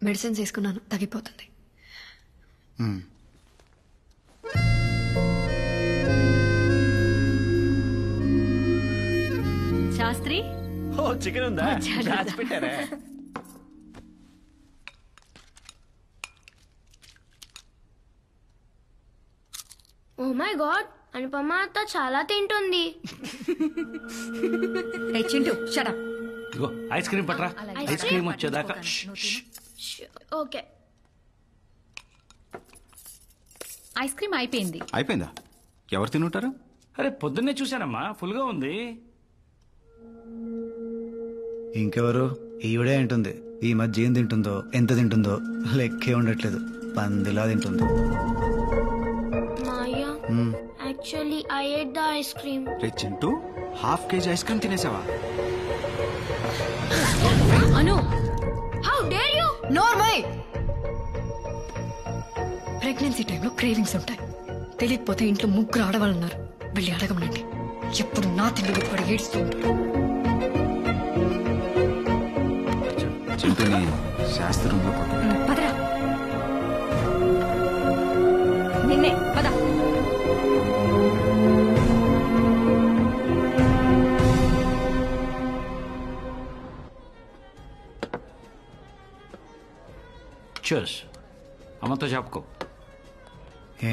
మెడిసిన్స్ వేసుకున్నాను, తగ్గిపోతుంది. శాస్త్రి, ఓ చికెన్ ఉందా? దాచి పెట్టారా? ఓ మై గాడ్, అనుపమ అత్త చాలా తింటుంది. Chintu shut up. ఇగో ఐస్ క్రీమ్ పట్రా, ఐస్ క్రీమ్ వచ్చేదాకా. ఓకే. ఐస్ క్రీమ్ అయిపోయింది. అయిపోయిందా? ఎవరు తినుంటారు? అరే పొద్దున్నే చూశానమ్మా, ఫుల్ గా ఉంది. ఇంకెవరు? ఈవిడే ఉంటుంది. ఈ మధ్య ఏం తింటుందో, ఎంత తింటుందో లెక్కే ఉండట్లేదు. పందిలా తింటుంది. Maya, actually I ate the ice cream. రే చింటూ, ½ కేజీ ఐస్ క్రీమ్ తినేసావా? Anu, how dare you! Normal. Pregnancy టైంలో క్రేవింగ్స్ ఉంటాయి. తెలియకపోతే ఇంట్లో 3 ఆడవాళ్ళు ఉన్నారు, వెళ్ళి అడగమనండి. ఎప్పుడు నా తిండి కూడా ఏడుస్తూ ఉంటారు. చింటూని శాస్త్రంలో పదరా, నిన్నే పద. చూస్, అమ్మతో చెప్పుకో. ఏ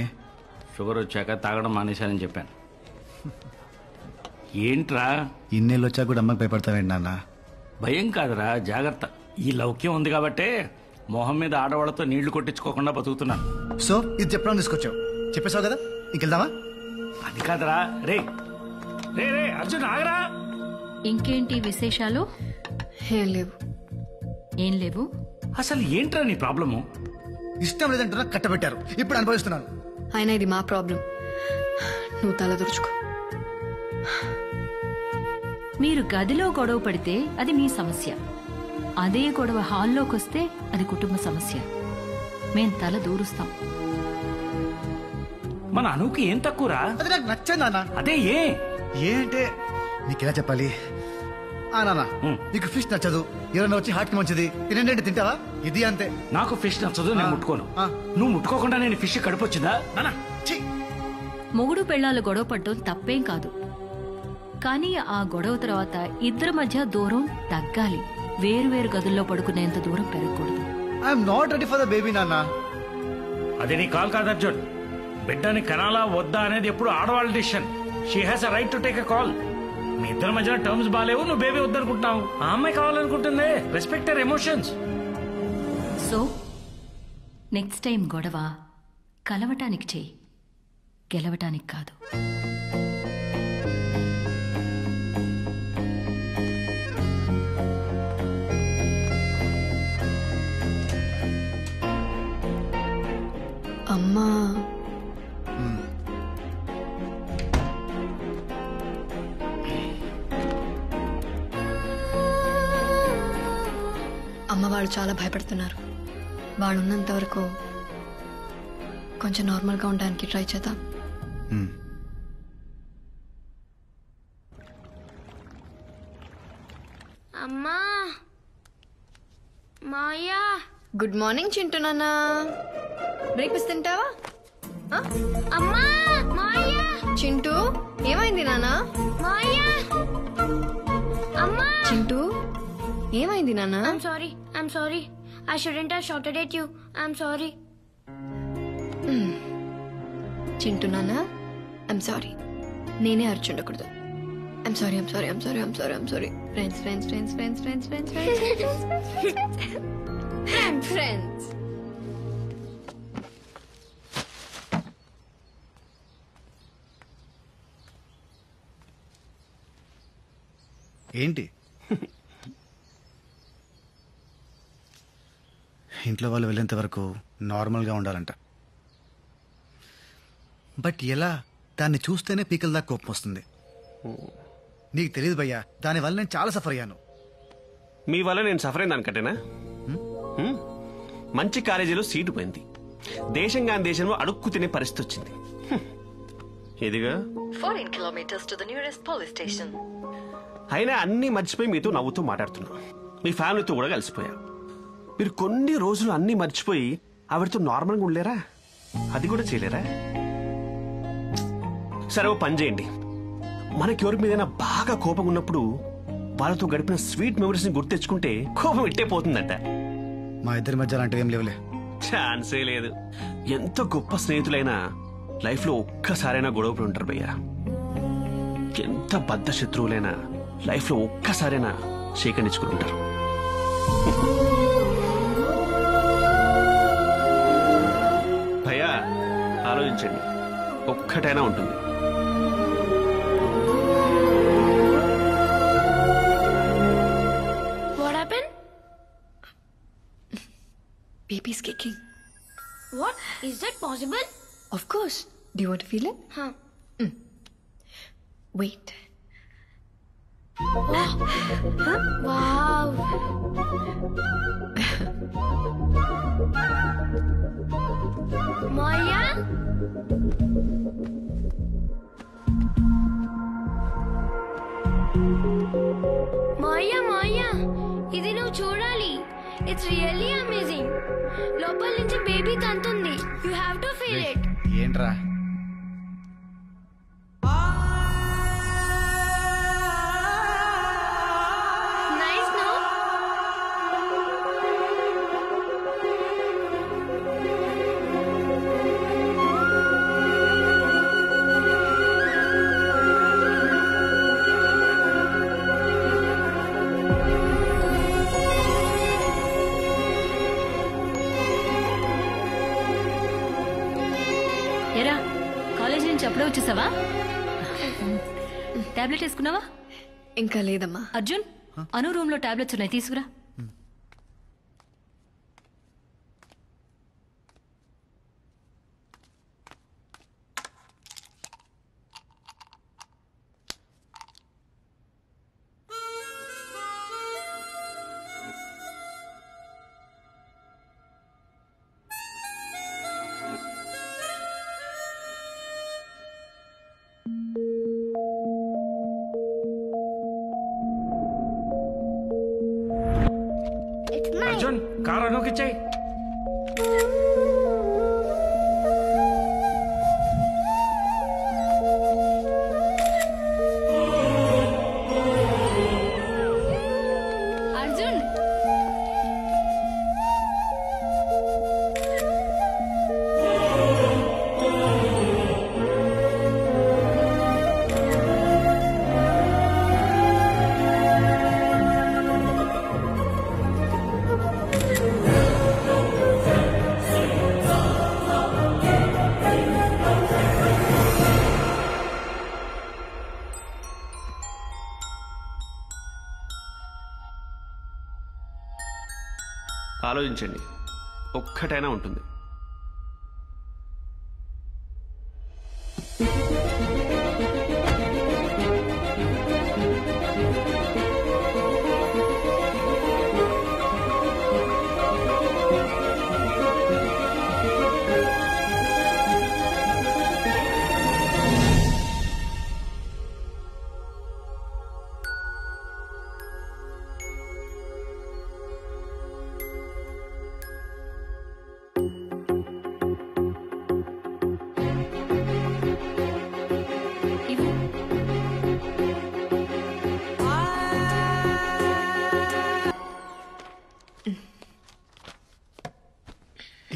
షుగర్ వచ్చాక తాగడం మానేశానని చెప్పాను. ఏంట్రా ఇన్నేళ్ళు వచ్చాక కూడా అమ్మకి భయపడతావేంటి నాన్న? భయం కాదురా, జాగ్రత్త. ఈ లౌక్యం ఉంది కాబట్టే మొహం మీద ఆడవాళ్లతో నీళ్లు కొట్టించుకోకుండా బతుకుతున్నాను. సో ఇది చెప్పడం తీసుకొచ్చావు, చెప్పేశావు కదా, ఇంకెళ్దామా? అది కాదురా. రే రే రే అర్జున్, ఆగరా. ఇంకేంటి విశేషాలు? ఏం లేవు. ఏం లేవు? అసలు ఏంట్రా నీ ప్రాబ్లము? ఇష్టం లేదంటున్నా, కట్టబెట్టారు, ఇప్పుడు అనుభవిస్తున్నాను. అయినా ఇది మా ప్రాబ్లం, నువ్వు తల దురుచుకో. మీరు గదిలో గొడవ పడితే అది మీ సమస్య, అదే గొడవ హాల్లోకి వస్తే అది కుటుంబ సమస్య. మేం తల దూరుస్తాం. మన అనుకి ఏం తక్కువరా? అది నాకు నచ్చదు నాన్న. అదే ఏ అంటే నీకెలా చెప్పాలి? నాన్న, నీకు ఫిష్ నచ్చదు, ఎవరైనా వచ్చి హార్ట్ కి మంచిది తినండి తింటావా? ఇది అంతే. నాకు ఫిష్ నచ్చదు, నేను ముట్టుకోను. నువ్వు ముట్టుకోకుండా నేను ఫిష్ కడుపొచ్చిందా? మొగుడు పెళ్ళాలు గొడవ పడటం తప్పేం కాదు, కానీ ఆ గొడవ తర్వాత ఇద్దరి మధ్య దూరం తగ్గాలి. వేరు గదుల్లో పడుకునేంత దూరం పెరగకూడదు. I'm not ready for the baby నాన్న. అది నీ కాల్ కాదు అర్జున్. బిడ్డని కనాలా వద్దా అనేది ఎప్పుడు ఆడవాళ్ళ decision. She has a right to take a call. మీ ఇద్దరి మధ్యన టర్మ్స్ బాగాలేవు, నువ్వు బేబీ వద్దనుకుంటున్నావు, ఆ అమ్మాయి కావాలనుకుంటుంది. Respect her emotions. So next time గొడవ కలవటానికి చెయ్యి, గెలవటానికి కాదు. అమ్మా, అమ్మ వాళ్ళు చాలా భయపడుతున్నారు. వాళ్ళు ఉన్నంత వరకు కొంచెం నార్మల్గా ఉండడానికి ట్రై చేద్దాం. అమ్మా, మాయా. గుడ్ మార్నింగ్ చింటూ నాన్న. బ్రేక్ఫాస్ట్ తింటావా? అమ్మా, మాయా. చింటూ, ఏమైంది నాన్న? మాయా, అమ్మా. చింటూ, ఏమైంది నాన్న? I'm sorry. I shouldn't have shouted at you. I'm sorry. Chintu నాన్న, ఐమ్ సారీ. నేనే అర్చుండకూడదు. I'm sorry. ఫ్రెండ్స్. ఏంటి ఇంట్లో వాళ్ళు వెళ్ళేంత వరకు నార్మల్గా ఉండాలంట. బట్ ఎలా? దాన్ని చూస్తేనే పీకల దాకా కోపం వస్తుంది. నీకు తెలియదు భయ్యా, దానివల్ల నేను చాలా సఫర్ అయ్యాను. మీ వల్ల నేను సఫర్ అయిన దానికంటేనా? మంచి కాలేజీలో సీటు పోయింది, దేశం కాని దేశంలో అడుక్కు తినే పరిస్థితి వచ్చింది. ఇదిగా 14 kilometers to the nearest police station. అయినా అన్నీ మర్చిపోయి మీతో నవ్వుతూ మాట్లాడుతున్నా. మీ ఫ్యామిలీతో కూడా కలిసిపోయా. మీరు కొన్ని రోజులు అన్నీ మర్చిపోయి ఆవిడతో నార్మల్గా ఉండలేరా? అది కూడా చేయలేరా? సరే ఓ పని చేయండి, మనకి ఎవరి మీదైనా బాగా కోపం ఉన్నప్పుడు వాళ్ళతో గడిపిన స్వీట్ మెమరీస్ ని గుర్తు తెచ్చుకుంటే కోపం ఇట్టే పోతుందంట. మా ఇద్దరి మధ్య అలాంటివి ఏం లేవులే. ఛాన్సే లేదు. ఎంత గొప్ప స్నేహితులైనా లైఫ్ లో ఒక్కసారైనా గొడవపడి ఉంటారు భయ్యా. ఎంత బద్ద శత్రువులైనా లైఫ్ లో ఒక్కసారైనా సేకరించుకుంటారు. భయ్యా ఆలోచించండి, ఒక్కటైనా ఉంటుంది. What happened? Baby's kicking. What? Is that possible? Of course. Do you want to feel it? Huh. Wait. Wow. Maya? Maya, ఇది నువ్వు చూడాలి. It's really amazing. లోపల నుంచి బేబీ తంతుంది. You have to feel it. ఏంట్రా? Nice, no? ఎరా college నుంచి అప్పుడే వచ్చేసావా? టాబ్లెట్ వేసుకున్నావా? ఇంకా లేదమ్మా. అర్జున్, అను రూమ్ లో టాబ్లెట్స్ ఉన్నాయి, తీసుకురా. అర్జున్, కారు అనుకిచ్చాయి. అర్జున్, ఆలోచించండి, ఒక్కటైనా ఉంటుంది.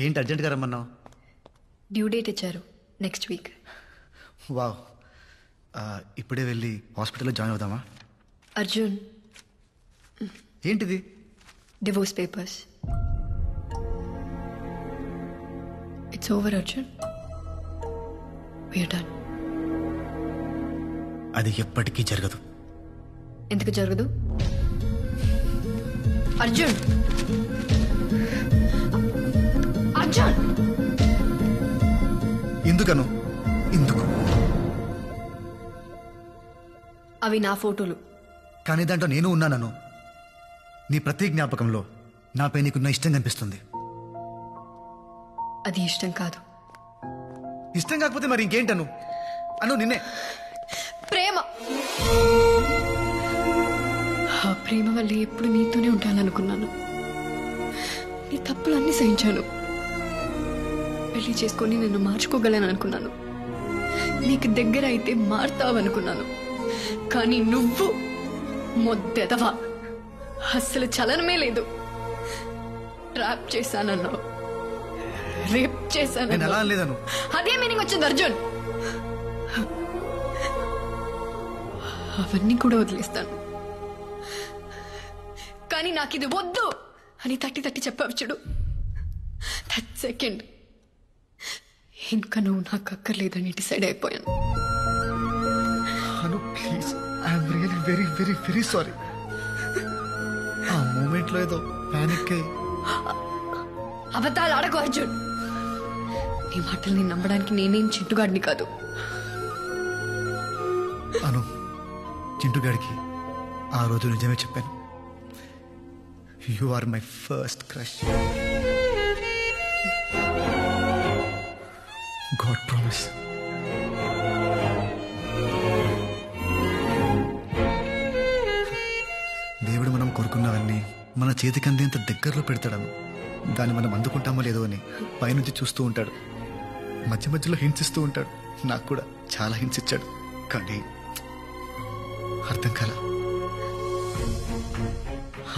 ఏంటి అర్జెంట్గా రమ్మన్నావు? డ్యూ డేట్ ఇచ్చారు, నెక్స్ట్ వీక్. వావ్, ఇప్పుడే వెళ్ళి హాస్పిటల్లో జాయిన్ అవుదామా? అర్జున్, ఏంటిది? Divorce papers. It's over Arjun, we are done. అది ఎప్పటికీ జరగదు. ఎందుకు జరగదు? అర్జున్, అర్జున్, ఎందుకను? ఎందుకు? అవి నా ఫోటోలు. కానీ దాంట్లో నేను ఉన్నానను. నీ ప్రతి జ్ఞాపకంలో నాపై నీకున్న ఇష్టం కనిపిస్తుంది. అది ఇష్టం కాదు. ఇష్టం కాకపోతే మరి ఇంకేంటను అను నిన్నే ప్రేమ. ఆ ప్రేమ వల్ల ఎప్పుడు నీతోనే ఉంటాననుకున్నాను. నీ తప్పులన్నీ సహించాను. పెళ్లి చేసుకొని నిన్ను మార్చుకోగలను అనుకున్నాను. నీకు దగ్గర అయితే మారుతావనుకున్నాను. కానీ నువ్వు మొద్దెదవా, అస్సలు చలనమే లేదు. ట్రాప్ చేశానన్నావు, రేప్ చేశాను. అదే మీనింగ్ వచ్చింది అర్జున్. అవన్నీ కూడా వదిలేస్తాను. కానీ నాకు ఇది వద్దు అని తట్టి చెప్పావు చూడు. దట్ సెకండ్ ఇంకా నువ్వు నాకు అక్కర్లేదని డిసైడ్ అయిపోయాను. Please, I'm really very very very sorry. ఆ మూమెంట్ లో ఏదో పానిక్ అయ్యి. అబద్ధాలు ఆడకు అర్జున్. నీ మాటల్ని నమ్మడానికి నేనేం చింటుగాడిని కాదు. అను, చింటుగాడికి ఆ రోజు నిజమే చెప్పాను. You are my first crush. God promise. దేవుడు మనం కోరుకున్నవన్నీ మన చేతికి అందేంత దగ్గరలో పెడతాడను. దాన్ని మనం అందుకుంటామో లేదో అని పైనుంచి చూస్తూ ఉంటాడు. మధ్య మధ్యలో హింసిస్తూ ఉంటాడు. నాకు కూడా చాలా హింసించాడు. కానీ అర్థం కాల.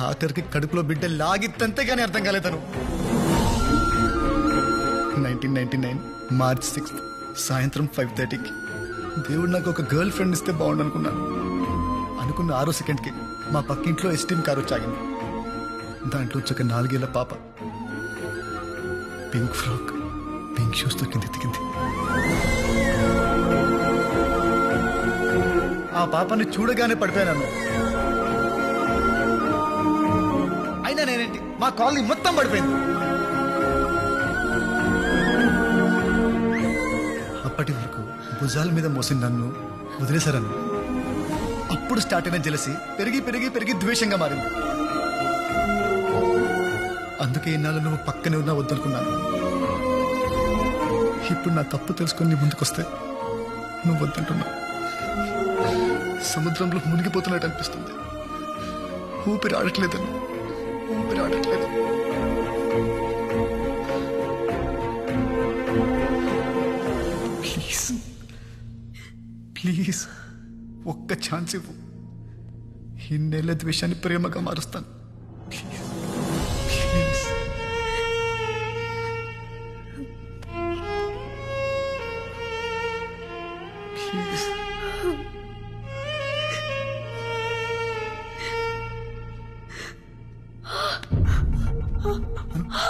ఆఖరికి కడుపులో బిడ్డ లాగిత్తంతే కానీ అర్థం కాలేదను. 1999 మార్చ్ 6 సాయంత్రం 5:30కి దేవుడు నాకు ఒక గర్ల్ ఫ్రెండ్ ఇస్తే బాగుండు అనుకున్నాను. అనుకున్న 6 సెకండ్కి మా పక్కింట్లో ఎస్టీమ్ కారు వచ్చాగింది. దాంట్లో ఒక 4 ఏళ్ల పాప పింక్ ఫ్రాక్, పింక్ షూస్ తో కిందెత్తికింది. ఆ పాపని చూడగానే పడిపోయాను. అయినా నేనేంటి, మా కాలనీ మొత్తం పడిపోయింది. అప్పటి వరకు భుజాల మీద మోసిన నన్ను వదిలేశారన్న. అప్పుడు స్టార్ట్ అయిన జలసి పెరిగి పెరిగి పెరిగి ద్వేషంగా మారింది. అందుకే ఇన్నాళ్ళు నువ్వు పక్కనే ఉన్నా వద్దనుకున్నాను. ఇప్పుడు నా తప్పు తెలుసుకొని నీ ముందుకొస్తే నువ్వు వద్దంటున్నావు. సముద్రంలో మునిగిపోతున్నట్టు అనిపిస్తుంది. ఊపిరి ఆడట్లేదని, ఊపిరి ఆడట్లేదు. ప్లీజ్ ప్లీజ్ ఒక్క ఛాన్స్ ఇవ్వు. ఇన్నేళ్ల ద్వేషాన్ని ప్రేమగా మారుస్తాను. Please please. ప్లీజ్.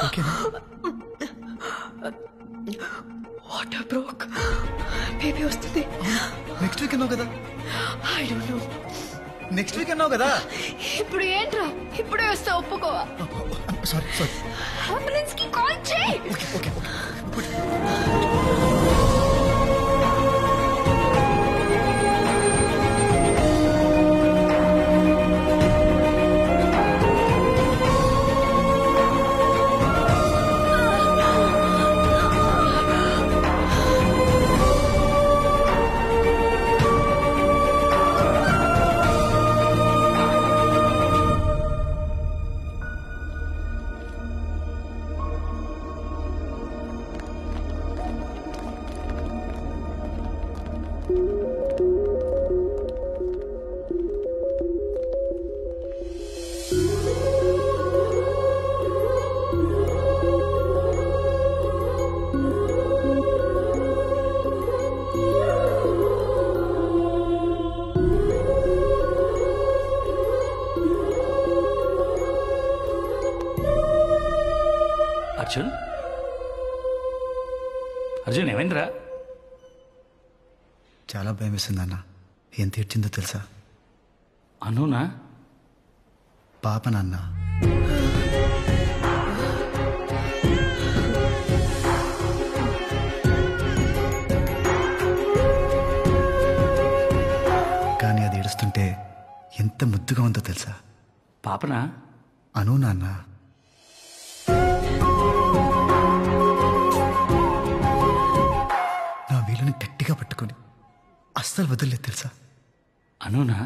ఓకేనా? వాటర్ బ్రోక్, బేబీ వస్తుంది. నెక్స్ట్ వీక్ అన్నావు కదా. I don't know. Next week అన్నావు కదా. ఇప్పుడు ఏంట్రా, ఇప్పుడే వస్తా, ఒప్పుకోవా? Sorry sorry. అంబులెన్స్ కి కాల్ చేయి. Okay okay okay. Arjun, Arjun ఏమైందిరా? చాలా భయం వేస్తుంది అన్న. ఏం తీర్చిందో తెలుసా? అనునా? పాప నాన్న. కానీ అది ఏడుస్తుంటే ఎంత ముద్దుగా ఉందో తెలుసా? పాపనా? అను నాన్న. గట్టిగా పట్టుకొని అస్సలు వదిలేదు తెలుసా? అనునా?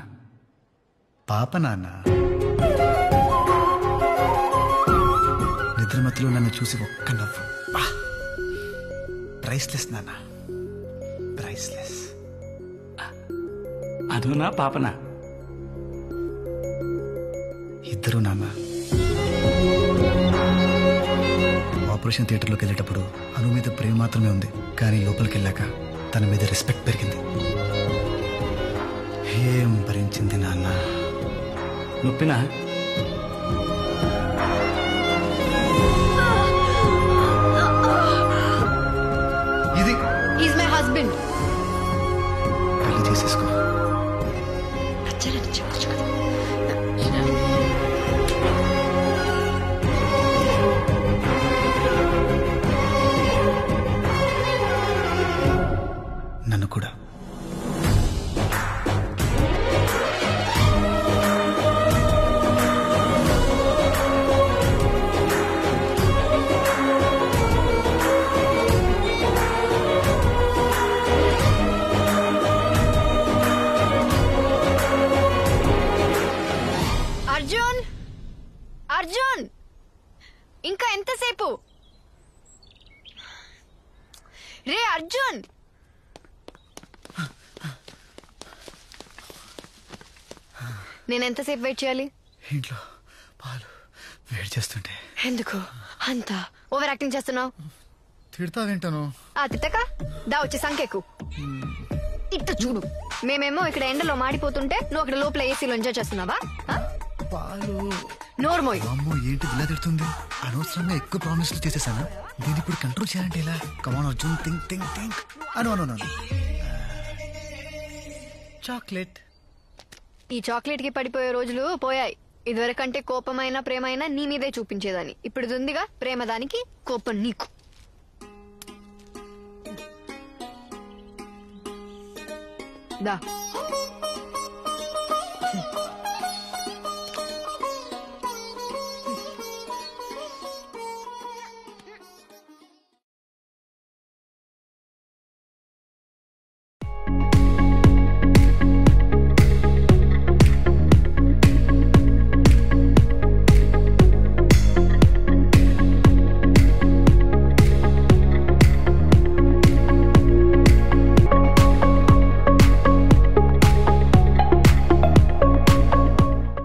పాప నాన్న. నిద్రమతిలో నన్ను చూసి ఒక్క నవ్వు. ప్రైస్లెస్ నాన్న, ప్రైస్లెస్. అనునా పాపనా? ఇద్దరు నాన్న. ఆపరేషన్ థియేటర్లోకి వెళ్ళేటప్పుడు అను మీద ప్రేమ మాత్రమే ఉంది, కానీ లోపలికి వెళ్ళాక తన మీద రెస్పెక్ట్ పెరిగింది. ఏం భరించింది నాన్న. నొప్పినా? ఇది ఈజ్ మై హస్బెండ్. పెళ్లి చేసేసుకో. నచ్చలేదని చెప్పొచ్చు కదా. నన్ను కూడా. అర్జున్, అర్జున్, ఇంకా ఎంతసేపు? రే అర్జున్, నేను ఎంతసేపు వెయిట్ చేయాలి? ఇంట్లో పాలు వేడి చేస్తుంటే. ఎందుకు అంత ఓవర్ యాక్టింగ్ చేస్తున్నావు? తిడతా వింటాను. ఆ తిట్టక దా వచ్చి సంఖ్యకు. ఇట్ట చూడు, మేమేమో ఇక్కడ ఎండలో మాడిపోతుంటే నువ్వు అక్కడ లోపల ఏసీలో ఎంజాయ్ చేస్తున్నావా? పాలు. నోర్మోయ్. అమ్మో ఏంటి ఇలా తిడుతుంది? అనవసరంగా ఎక్కువ ప్రామిస్లు చేసేసాను. దీన్ని ఇప్పుడు కంట్రోల్ చేయాలంటే ఇలా? కమాన్ అర్జున్, థింక్ థింక్ థింక్. అను చాక్లెట్. ఈ చాక్లెట్ కి పడిపోయే రోజులు పోయాయి. ఇదివరకంటే కోపమైనా ప్రేమైనా నీ మీదే చూపించేదాన్ని. ఇప్పుడు ఇది ఉందిగా ప్రేమ దానికి, కోపం నీకు. దా